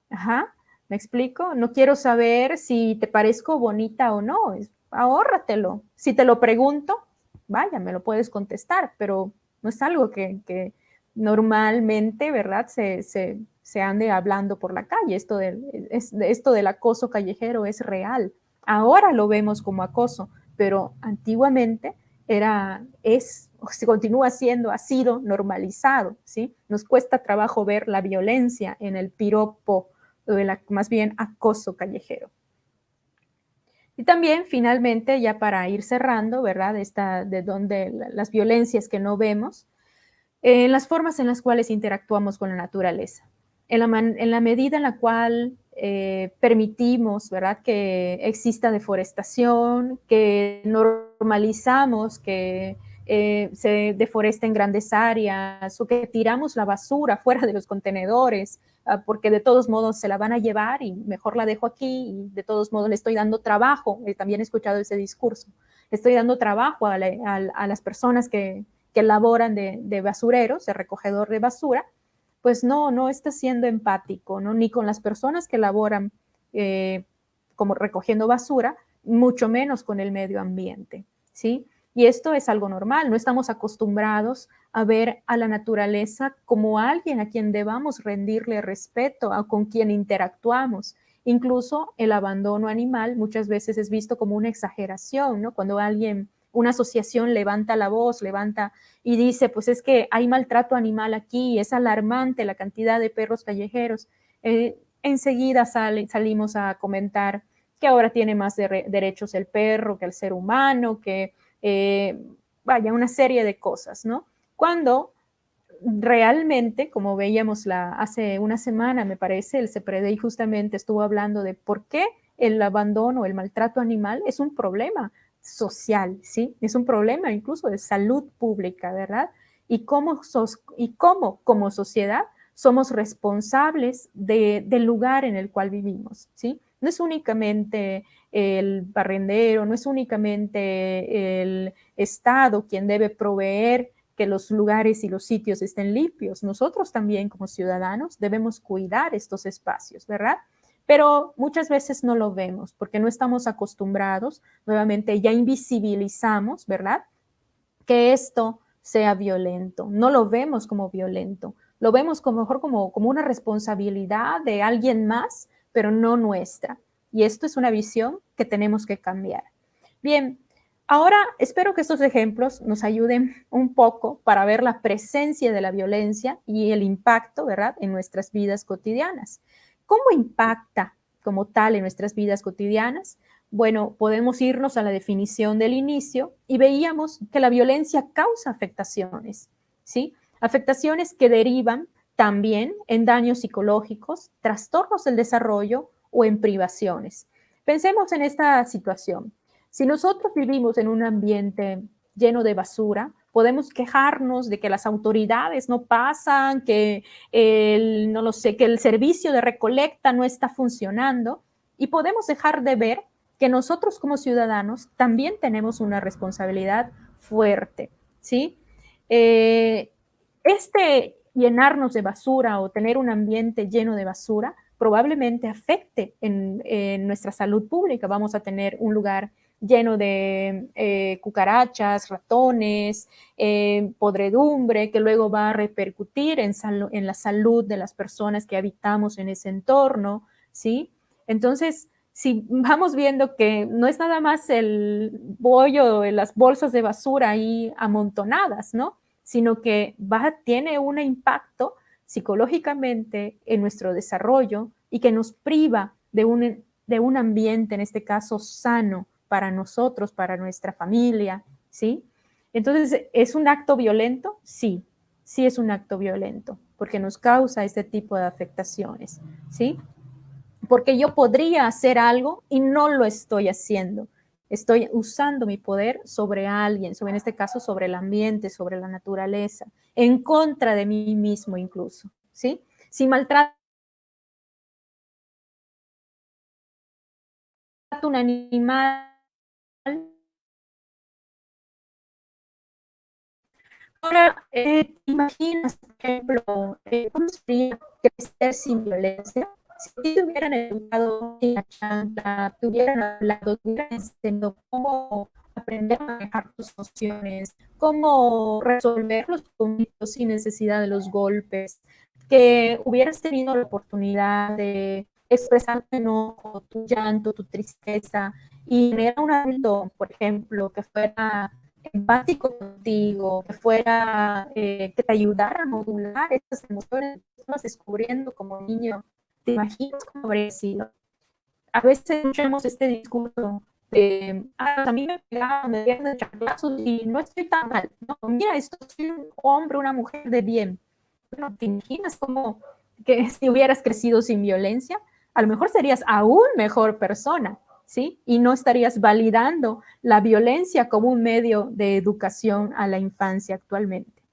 S2: Ajá, ¿me explico? No quiero saber si te parezco bonita o no, ahórratelo. Si te lo pregunto, vaya, me lo puedes contestar, pero no es algo que normalmente, ¿verdad? Se ande hablando por la calle. Esto del acoso callejero es real. Ahora lo vemos como acoso, pero antiguamente se continúa siendo, ha sido normalizado, ¿sí? Nos cuesta trabajo ver la violencia en el piropo, más bien acoso callejero. Y también, finalmente, ya para ir cerrando, ¿verdad? De donde las violencias que no vemos, las formas en las cuales interactuamos con la naturaleza. En la medida en la cual permitimos, ¿verdad?, que exista deforestación, que normalizamos que se deforesten grandes áreas o que tiramos la basura fuera de los contenedores, porque de todos modos se la van a llevar y mejor la dejo aquí y de todos modos le estoy dando trabajo. También he escuchado ese discurso. Le estoy dando trabajo a las personas que laboran de basureros, de recogedor de basura, pues no está siendo empático, ¿no? Ni con las personas que laboran como recogiendo basura, mucho menos con el medio ambiente, ¿sí? Y esto es algo normal, no estamos acostumbrados a ver a la naturaleza como alguien a quien debamos rendirle respeto, con quien interactuamos. Incluso el abandono animal muchas veces es visto como una exageración, ¿no? Cuando una asociación levanta la voz, y dice, pues es que hay maltrato animal aquí, es alarmante la cantidad de perros callejeros. Enseguida salimos a comentar que ahora tiene más derechos el perro que el ser humano, que vaya, una serie de cosas, ¿no? Cuando realmente, como veíamos hace una semana, me parece, el CEPREDEI justamente estuvo hablando de por qué el abandono, el maltrato animal es un problema social, ¿sí? Es un problema incluso de salud pública, ¿verdad? Y cómo como sociedad somos responsables del lugar en el cual vivimos, ¿sí? No es únicamente el barrendero, no es únicamente el Estado quien debe proveer que los lugares y los sitios estén limpios. Nosotros también como ciudadanos debemos cuidar estos espacios, ¿verdad? Pero muchas veces no lo vemos porque no estamos acostumbrados, nuevamente ya invisibilizamos, ¿verdad? Que esto sea violento. No lo vemos como violento, lo vemos mejor como una responsabilidad de alguien más, pero no nuestra. Y esto es una visión que tenemos que cambiar. Bien, ahora espero que estos ejemplos nos ayuden un poco para ver la presencia de la violencia y el impacto, ¿verdad?, en nuestras vidas cotidianas. ¿Cómo impacta como tal en nuestras vidas cotidianas? Bueno, podemos irnos a la definición del inicio y veíamos que la violencia causa afectaciones, ¿sí? Afectaciones que derivan también en daños psicológicos, trastornos del desarrollo o en privaciones. Pensemos en esta situación. Si nosotros vivimos en un ambiente lleno de basura, podemos quejarnos de que las autoridades no pasan, que no lo sé, que el servicio de recolecta no está funcionando y podemos dejar de ver que nosotros como ciudadanos también tenemos una responsabilidad fuerte, ¿sí? Llenarnos de basura o tener un ambiente lleno de basura probablemente afecte en nuestra salud pública. Vamos a tener un lugar lleno de cucarachas, ratones, podredumbre, que luego va a repercutir en la salud de las personas que habitamos en ese entorno, ¿sí? Entonces, si vamos viendo que no es nada más el bollo, las bolsas de basura ahí amontonadas, ¿no? Sino que tiene un impacto psicológicamente en nuestro desarrollo y que nos priva de un ambiente, en este caso, sano para nosotros, para nuestra familia, ¿sí? Entonces, ¿es un acto violento? Sí, sí es un acto violento, porque nos causa este tipo de afectaciones, ¿sí? Porque yo podría hacer algo y no lo estoy haciendo. Estoy usando mi poder sobre alguien, en este caso sobre el ambiente, sobre la naturaleza, en contra de mí mismo incluso, ¿sí? Si maltrato a un animal, ahora, imaginas, por ejemplo, ¿cómo sería crecer sin violencia? Si te hubieran educado en la chancla, te hubieran hablado, te hubieran enseñado cómo aprender a manejar tus emociones, cómo resolver los conflictos sin necesidad de los golpes, que hubieras tenido la oportunidad de expresar tu enojo, tu llanto, tu tristeza, y tener a un adulto, por ejemplo, que fuera empático contigo, que fuera, que te ayudara a modular estas emociones que estás descubriendo como niño. ¿Te imaginas cómo habría sido? A veces escuchamos este discurso de, a mí me pegaban, me dieron de chanclazos y no estoy tan mal. No, mira, esto soy un hombre, una mujer de bien. Bueno, ¿te imaginas cómo que si hubieras crecido sin violencia? A lo mejor serías aún mejor persona, ¿sí? Y no estarías validando la violencia como un medio de educación a la infancia actualmente.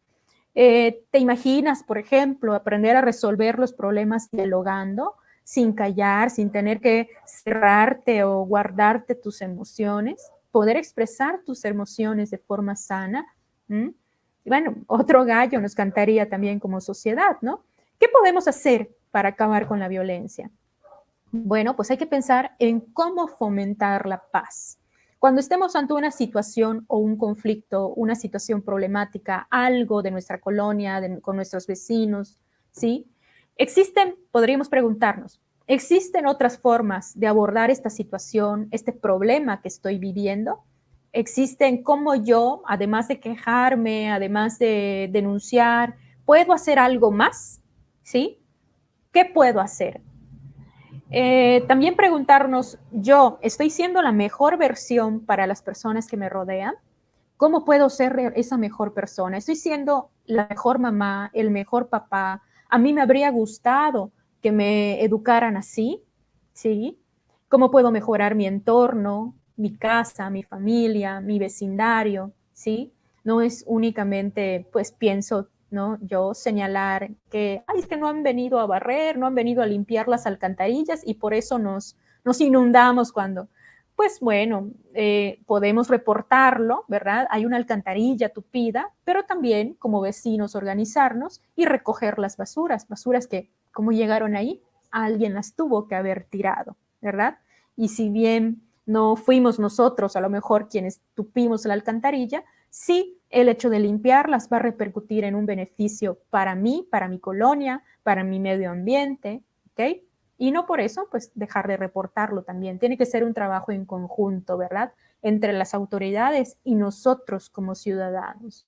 S2: ¿Te imaginas, por ejemplo, aprender a resolver los problemas dialogando, sin callar, sin tener que cerrarte o guardarte tus emociones, poder expresar tus emociones de forma sana? ¿Mm? Bueno, otro gallo nos cantaría también como sociedad, ¿no? ¿Qué podemos hacer para acabar con la violencia? Bueno, pues hay que pensar en cómo fomentar la paz. Cuando estemos ante una situación o un conflicto, una situación problemática, algo de nuestra colonia, con nuestros vecinos, ¿sí? Podríamos preguntarnos, ¿existen otras formas de abordar esta situación, este problema que estoy viviendo? ¿Existen cómo yo, además de quejarme, además de denunciar, puedo hacer algo más? ¿Sí? ¿Qué puedo hacer? También preguntarnos, yo estoy siendo la mejor versión para las personas que me rodean. ¿Cómo puedo ser esa mejor persona? Estoy siendo la mejor mamá, el mejor papá. A mí me habría gustado que me educaran así, ¿sí? ¿Cómo puedo mejorar mi entorno, mi casa, mi familia, mi vecindario, ¿sí? No es únicamente, pues pienso, ¿no? Yo señalar que, ay, es que no han venido a barrer, no han venido a limpiar las alcantarillas y por eso nos inundamos cuando, pues bueno, podemos reportarlo, ¿verdad? Hay una alcantarilla tupida, pero también como vecinos organizarnos y recoger las basuras que, ¿cómo llegaron ahí? Alguien las tuvo que haber tirado, ¿verdad? Y si bien no fuimos nosotros a lo mejor quienes tupimos la alcantarilla, sí el hecho de limpiarlas va a repercutir en un beneficio para mí, para mi colonia, para mi medio ambiente, ¿ok? Y no por eso, pues, dejar de reportarlo también. Tiene que ser un trabajo en conjunto, ¿verdad? Entre las autoridades y nosotros como ciudadanos.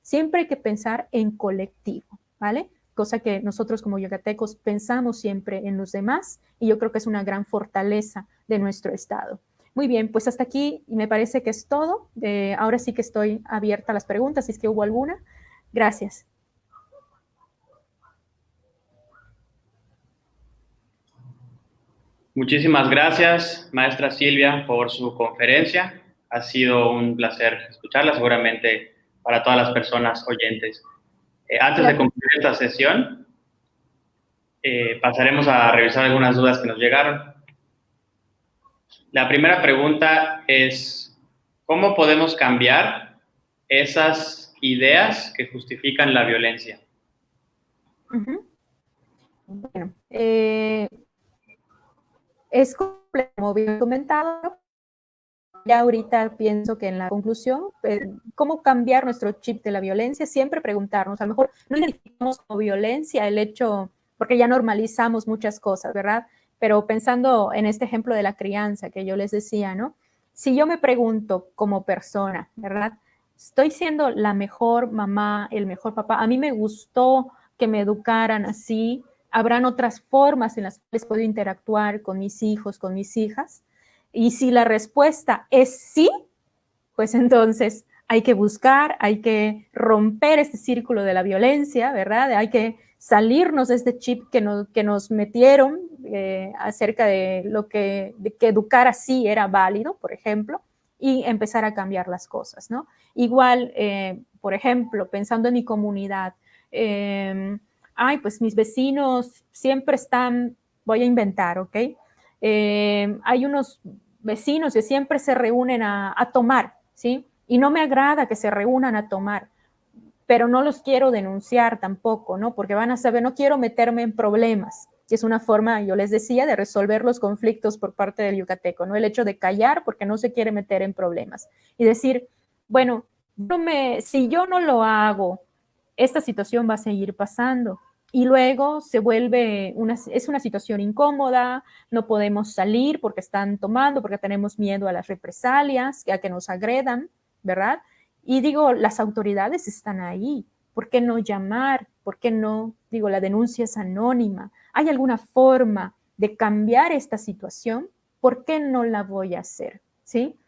S2: Siempre hay que pensar en colectivo, ¿vale? Cosa que nosotros como yucatecos pensamos siempre en los demás y yo creo que es una gran fortaleza de nuestro estado. Muy bien, pues hasta aquí me parece que es todo. Ahora sí que estoy abierta a las preguntas, si es que hubo alguna. Gracias.
S1: Muchísimas gracias, maestra Silvia, por su conferencia. Ha sido un placer escucharla, seguramente para todas las personas oyentes. Antes de concluir esta sesión, pasaremos a revisar algunas dudas que nos llegaron. La primera pregunta es, ¿cómo podemos cambiar esas ideas que justifican la violencia?
S2: Bueno, es como bien comentado, ya ahorita pienso que en la conclusión, ¿cómo cambiar nuestro chip de la violencia? Siempre preguntarnos, a lo mejor no identificamos como violencia el hecho, porque ya normalizamos muchas cosas, ¿verdad? pero pensando en este ejemplo de la crianza que yo les decía, ¿no? Si yo me pregunto como persona, ¿verdad? ¿Estoy siendo la mejor mamá, el mejor papá? A mí me gustó que me educaran así. ¿Habrán otras formas en las cuales puedo interactuar con mis hijos, con mis hijas? Y si la respuesta es sí, pues entonces hay que buscar, hay que romper este círculo de la violencia, ¿verdad? Hay que salirnos de este chip que nos metieron acerca de de que educar así era válido, por ejemplo, y empezar a cambiar las cosas, ¿no? Igual, por ejemplo, pensando en mi comunidad, pues mis vecinos siempre están, voy a inventar, ¿ok? Hay unos vecinos que siempre se reúnen a tomar, ¿sí? Y no me agrada que se reúnan a tomar, pero no los quiero denunciar tampoco, ¿no? Porque van a saber, no quiero meterme en problemas, que es una forma, yo les decía, de resolver los conflictos por parte del yucateco, ¿no? El hecho de callar porque no se quiere meter en problemas y decir, bueno, si yo no lo hago, esta situación va a seguir pasando. Y luego se vuelve es una situación incómoda, no podemos salir porque están tomando, porque tenemos miedo a las represalias, a que nos agredan, ¿verdad? Y digo, las autoridades están ahí. ¿Por qué no llamar? ¿Por qué no? Digo, la denuncia es anónima. ¿Hay alguna forma de cambiar esta situación? ¿Por qué no la voy a hacer? ¿Sí?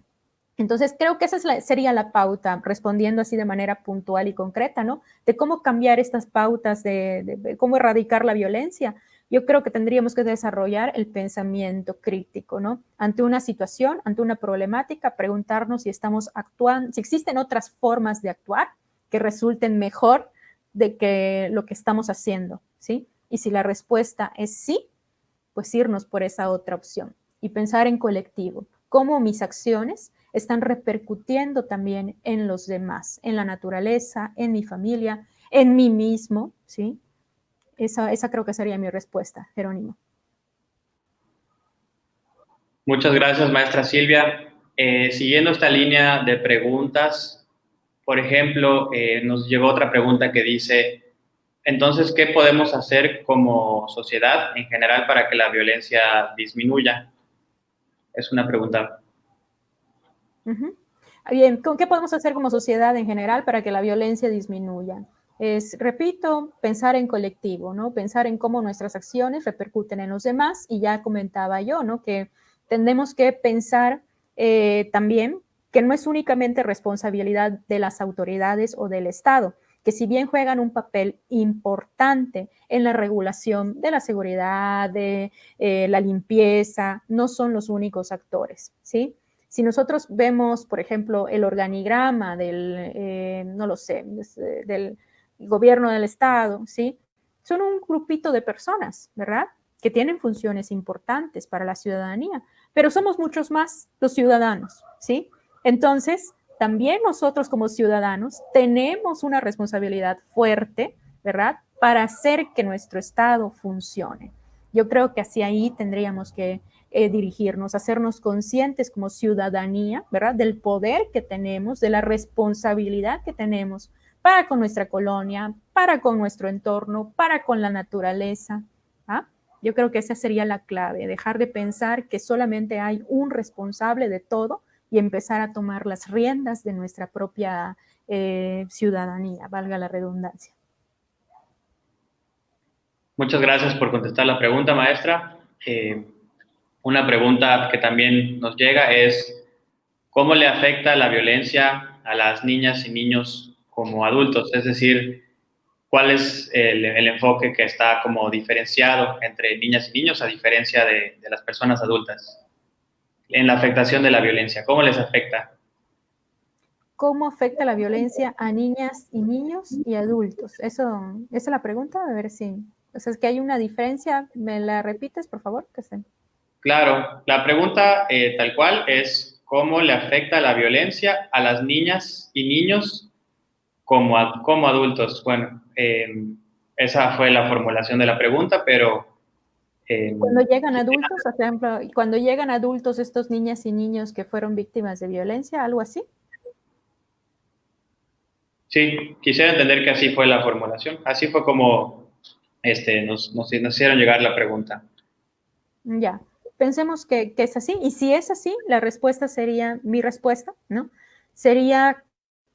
S2: Entonces, creo que esa sería la pauta, respondiendo así de manera puntual y concreta, ¿no? De cómo cambiar estas pautas, de cómo erradicar la violencia. Yo creo que tendríamos que desarrollar el pensamiento crítico, ¿no? Ante una situación, ante una problemática, preguntarnos si estamos actuando, si existen otras formas de actuar que resulten mejor de que lo que estamos haciendo, ¿sí? Y si la respuesta es sí, pues irnos por esa otra opción y pensar en colectivo, cómo mis acciones están repercutiendo también en los demás, en la naturaleza, en mi familia, en mí mismo, ¿sí? Esa creo que sería mi respuesta, Jerónimo.
S1: Muchas gracias, maestra Silvia. Siguiendo esta línea de preguntas, por ejemplo, nos llegó otra pregunta que dice, entonces, ¿qué podemos hacer como sociedad en general para que la violencia disminuya? Es una pregunta.
S2: Bien, ¿qué podemos hacer como sociedad en general para que la violencia disminuya? Repito, pensar en colectivo, ¿no? Pensar en cómo nuestras acciones repercuten en los demás, y ya comentaba yo, ¿no? Que tenemos que pensar también que no es únicamente responsabilidad de las autoridades o del Estado, que si bien juegan un papel importante en la regulación de la seguridad, de la limpieza, no son los únicos actores, ¿sí? Si nosotros vemos, por ejemplo, el organigrama no lo sé, del gobierno del Estado, ¿sí? Son un grupito de personas, ¿verdad? Que tienen funciones importantes para la ciudadanía, pero somos muchos más los ciudadanos, ¿sí? Entonces, también nosotros como ciudadanos tenemos una responsabilidad fuerte, ¿verdad? Para hacer que nuestro Estado funcione. Yo creo que así ahí tendríamos que dirigirnos, hacernos conscientes como ciudadanía, ¿verdad? Del poder que tenemos, de la responsabilidad que tenemos para con nuestra colonia, para con nuestro entorno, para con la naturaleza. ¿Ah? Yo creo que esa sería la clave, dejar de pensar que solamente hay un responsable de todo y empezar a tomar las riendas de nuestra propia ciudadanía, valga la redundancia.
S1: Muchas gracias por contestar la pregunta, maestra. Una pregunta que también nos llega es, ¿cómo le afecta la violencia a las niñas y niños como adultos? Es decir, ¿cuál es el enfoque que está como diferenciado entre niñas y niños a diferencia de las personas adultas en la afectación de la violencia? ¿Cómo les afecta?
S2: ¿Cómo afecta la violencia a niñas y niños y adultos? Esa es la pregunta, a ver si... O sea, es que hay una diferencia. ¿Me la repites, por favor?
S1: Claro, la pregunta tal cual es ¿cómo le afecta la violencia a las niñas y niños como adultos? Bueno, esa fue la formulación de la pregunta, pero...
S2: Cuando llegan adultos, por ejemplo, cuando llegan adultos estos niñas y niños que fueron víctimas de violencia, algo así.
S1: Sí, quisiera entender que así fue la formulación. Así fue como nos hicieron llegar la pregunta.
S2: Ya, pensemos que es así, y si es así, la respuesta sería, mi respuesta, ¿no? Sería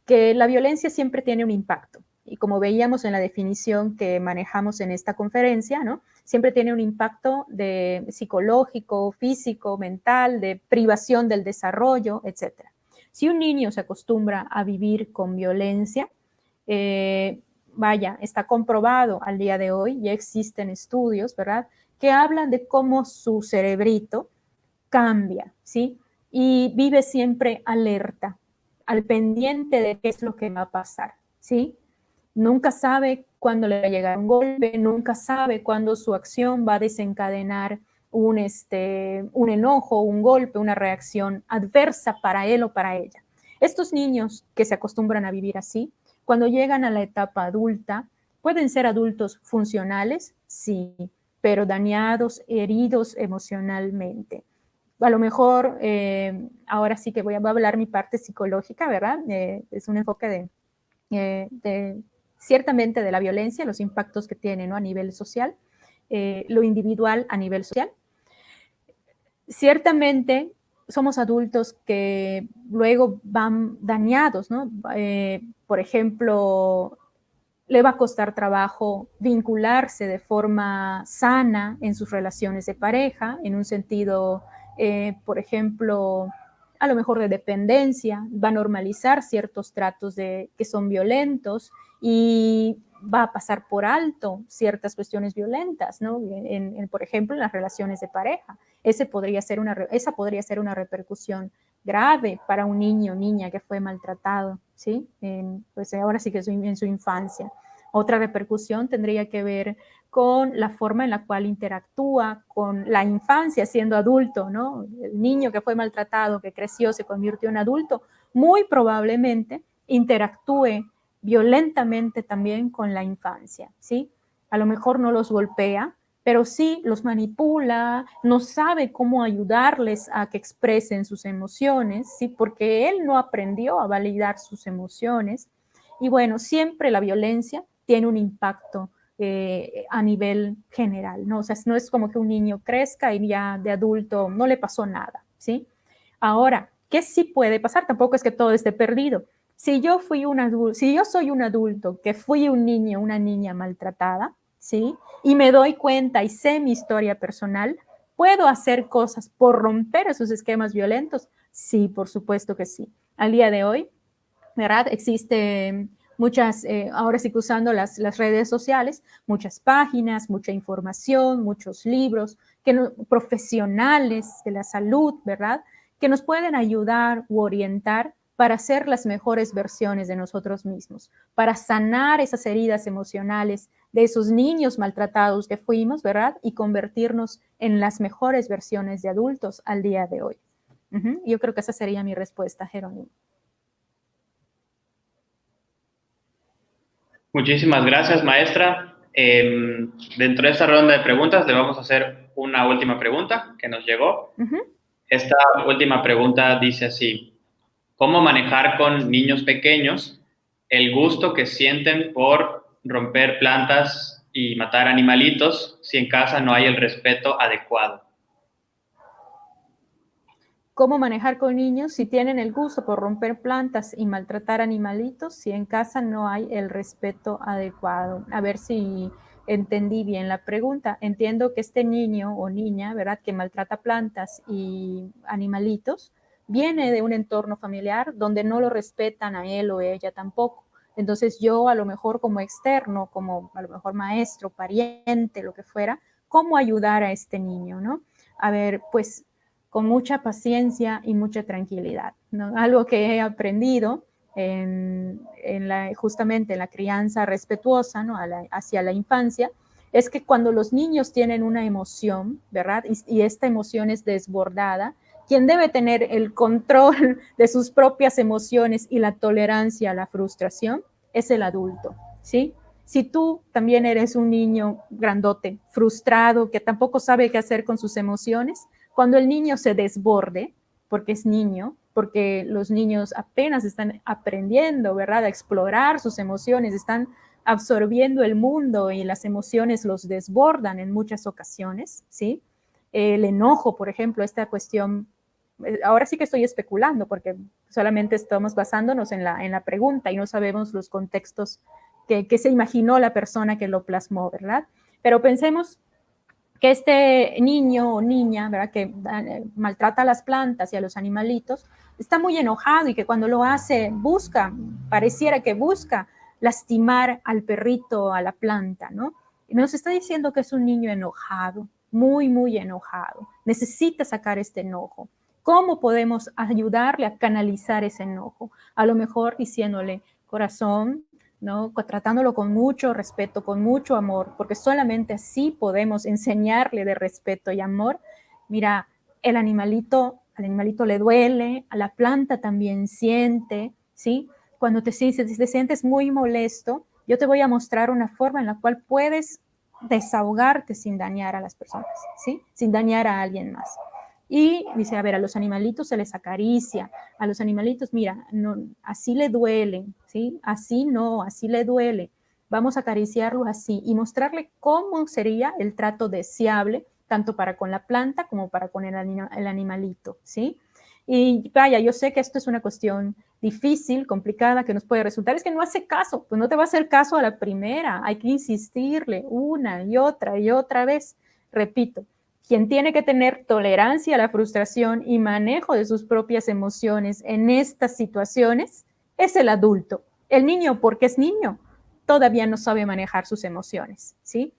S2: que la violencia siempre tiene un impacto, y como veíamos en la definición que manejamos en esta conferencia, ¿no? Siempre tiene un impacto de psicológico, físico, mental, de privación del desarrollo, etc. Si un niño se acostumbra a vivir con violencia, vaya, está comprobado al día de hoy, ya existen estudios, ¿verdad?, que hablan de cómo su cerebrito cambia, ¿sí? Y vive siempre alerta, al pendiente de qué es lo que va a pasar, ¿sí? Nunca sabe cuándo le va a llegar un golpe, nunca sabe cuándo su acción va a desencadenar un enojo, un golpe, una reacción adversa para él o para ella. Estos niños que se acostumbran a vivir así, cuando llegan a la etapa adulta, pueden ser adultos funcionales, sí, pero dañados, heridos emocionalmente. A lo mejor, ahora sí que voy a hablar mi parte psicológica, ¿verdad? Es un enfoque ciertamente de la violencia, los impactos que tiene, ¿no?, a nivel social, lo individual a nivel social. Ciertamente somos adultos que luego van dañados, ¿no? Por ejemplo, le va a costar trabajo vincularse de forma sana en sus relaciones de pareja, en un sentido, por ejemplo, a lo mejor de dependencia, va a normalizar ciertos tratos que son violentos y va a pasar por alto ciertas cuestiones violentas, ¿no? Por ejemplo, en las relaciones de pareja. Esa podría ser una repercusión grave para un niño o niña que fue maltratado, ¿sí? Pues ahora sí que en su infancia. Otra repercusión tendría que ver con la forma en la cual interactúa con la infancia siendo adulto, ¿no? El niño que fue maltratado, que creció, se convirtió en adulto, muy probablemente interactúe violentamente también con la infancia, ¿sí? A lo mejor no los golpea, pero sí los manipula, no sabe cómo ayudarles a que expresen sus emociones, ¿sí? Porque él no aprendió a validar sus emociones. Y bueno, siempre la violencia tiene un impacto a nivel general, ¿no? O sea, no es como que un niño crezca y ya de adulto no le pasó nada, ¿sí? Ahora, ¿qué sí puede pasar? Tampoco es que todo esté perdido. Si yo soy un adulto que fui un niño, una niña maltratada, ¿sí? Y me doy cuenta y sé mi historia personal, ¿puedo hacer cosas por romper esos esquemas violentos? Sí, por supuesto que sí. Al día de hoy, ¿verdad? Existen muchas, ahora sí que usando las redes sociales, muchas páginas, mucha información, muchos libros profesionales de la salud, ¿verdad?, que nos pueden ayudar u orientar para ser las mejores versiones de nosotros mismos, para sanar esas heridas emocionales de esos niños maltratados que fuimos, ¿verdad?, y convertirnos en las mejores versiones de adultos al día de hoy. Yo creo que esa sería mi respuesta, Jerónimo.
S1: Muchísimas gracias, maestra. Dentro de esta ronda de preguntas le vamos a hacer una última pregunta que nos llegó. Esta última pregunta dice así: ¿cómo manejar con niños pequeños el gusto que sienten por romper plantas y matar animalitos si en casa no hay el respeto adecuado?
S2: ¿Cómo manejar con niños si tienen el gusto por romper plantas y maltratar animalitos si en casa no hay el respeto adecuado? A ver si entendí bien la pregunta. Entiendo que este niño o niña, ¿verdad?, que maltrata plantas y animalitos, viene de un entorno familiar donde no lo respetan a él o ella tampoco. Entonces yo a lo mejor como externo, como a lo mejor maestro, pariente, lo que fuera, ¿cómo ayudar a este niño, no? A ver, pues con mucha paciencia y mucha tranquilidad, ¿no? Algo que he aprendido justamente en la crianza respetuosa, ¿no?, hacia la infancia, es que cuando los niños tienen una emoción, ¿verdad?, y esta emoción es desbordada, quien debe tener el control de sus propias emociones y la tolerancia a la frustración es el adulto, ¿sí? Si tú también eres un niño grandote, frustrado, que tampoco sabe qué hacer con sus emociones, cuando el niño se desborde, porque es niño, porque los niños apenas están aprendiendo, ¿verdad?, a explorar sus emociones, están absorbiendo el mundo y las emociones los desbordan en muchas ocasiones, ¿sí? el enojo, por ejemplo, esta cuestión, ahora sí que estoy especulando porque solamente estamos basándonos en la pregunta y no sabemos los contextos que se imaginó la persona que lo plasmó, ¿verdad? Pero pensemos que este niño o niña, ¿verdad?, que maltrata a las plantas y a los animalitos, está muy enojado y que cuando lo hace pareciera que busca lastimar al perrito, a la planta, ¿no? Y nos está diciendo que es un niño enojado, muy, muy enojado. Necesita sacar este enojo. ¿Cómo podemos ayudarle a canalizar ese enojo? A lo mejor diciéndole, corazón, ¿no?, tratándolo con mucho respeto, con mucho amor, porque solamente así podemos enseñarle de respeto y amor. Mira, al animalito le duele, a la planta también siente, ¿sí? Cuando te sientes muy molesto, yo te voy a mostrar una forma en la cual puedes desahogarte sin dañar a las personas, ¿sí? Sin dañar a alguien más. Y dice, a ver, a los animalitos se les acaricia, a los animalitos, mira, no, así le duelen, ¿sí? Así no, así le duele. Vamos a acariciarlo así y mostrarle cómo sería el trato deseable, tanto para con la planta como para con el animalito, ¿sí? Y vaya, yo sé que esto es una cuestión difícil, complicada, que nos puede resultar, es que no hace caso, pues no te va a hacer caso a la primera, hay que insistirle una y otra vez, repito. Quien tiene que tener tolerancia a la frustración y manejo de sus propias emociones en estas situaciones es el adulto. El niño, porque es niño, todavía no sabe manejar sus emociones, ¿sí?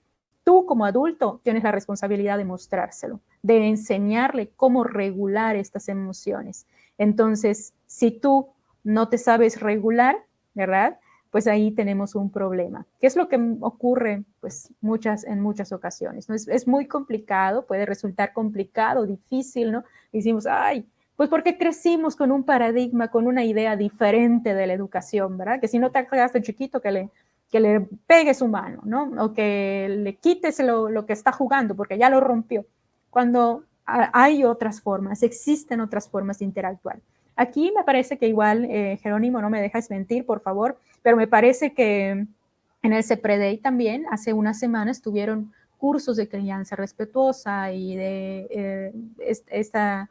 S2: Tú como adulto tienes la responsabilidad de mostrárselo, de enseñarle cómo regular estas emociones. Entonces, si tú no te sabes regular, ¿verdad?, pues ahí tenemos un problema. ¿Qué es lo que ocurre? Pues en muchas ocasiones, ¿no? Es muy complicado, puede resultar complicado, difícil, ¿no? Decimos, ay, pues porque crecimos con un paradigma, con una idea diferente de la educación, ¿verdad? Que si no te hagas de chiquito, que le pegues su mano, ¿no? O que le quites lo que está jugando, porque ya lo rompió. Cuando hay otras formas, existen otras formas de interactuar. Aquí me parece que igual, Jerónimo, no me dejes mentir, por favor, pero me parece que en el CEPREDEI también hace unas semanas tuvieron cursos de crianza respetuosa y de esta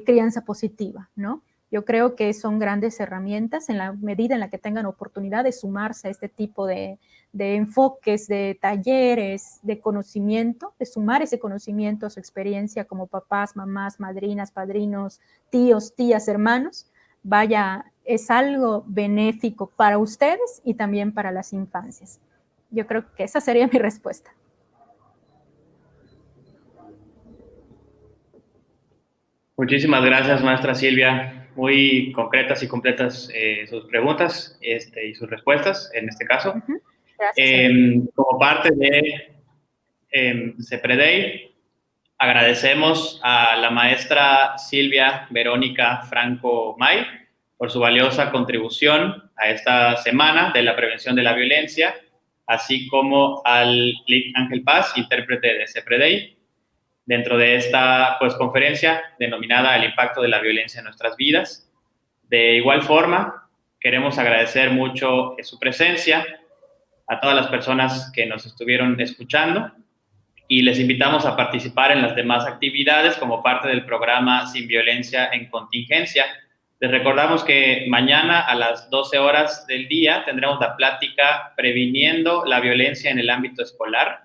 S2: crianza positiva, ¿no? Yo creo que son grandes herramientas en la medida en la que tengan oportunidad de sumarse a este tipo de enfoques, de talleres, de conocimiento, de sumar ese conocimiento a su experiencia como papás, mamás, madrinas, padrinos, tíos, tías, hermanos. Vaya, es algo benéfico para ustedes y también para las infancias. Yo creo que esa sería mi respuesta.
S1: Muchísimas gracias, maestra Silvia. Muy concretas y completas sus preguntas y sus respuestas en este caso.
S2: Gracias.
S1: Como parte de CEPREDEI, agradecemos a la maestra Silvia Verónica Franco May por su valiosa contribución a esta semana de la prevención de la violencia, así como al Lic Ángel Paz, intérprete de CEPREDEI, dentro de esta conferencia denominada El impacto de la violencia en nuestras vidas. De igual forma, queremos agradecer mucho su presencia a todas las personas que nos estuvieron escuchando y les invitamos a participar en las demás actividades como parte del programa Sin Violencia en Contingencia. Les recordamos que mañana a las 12 horas del día tendremos la plática Previniendo la Violencia en el Ámbito Escolar.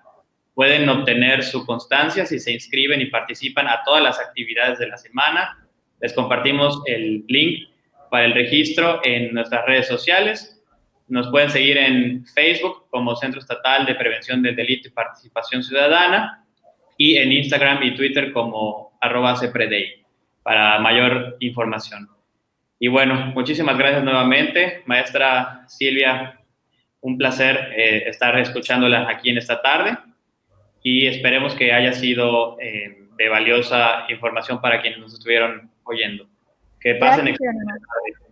S1: Pueden obtener su constancia si se inscriben y participan a todas las actividades de la semana. Les compartimos el link para el registro en nuestras redes sociales. Nos pueden seguir en Facebook como Centro Estatal de Prevención del Delito y Participación Ciudadana y en Instagram y Twitter como @CEPREDEI para mayor información. Y bueno, muchísimas gracias nuevamente, maestra Silvia. Un placer estar escuchándola aquí en esta tarde y esperemos que haya sido de valiosa información para quienes nos estuvieron oyendo. Que pasen.
S2: Gracias,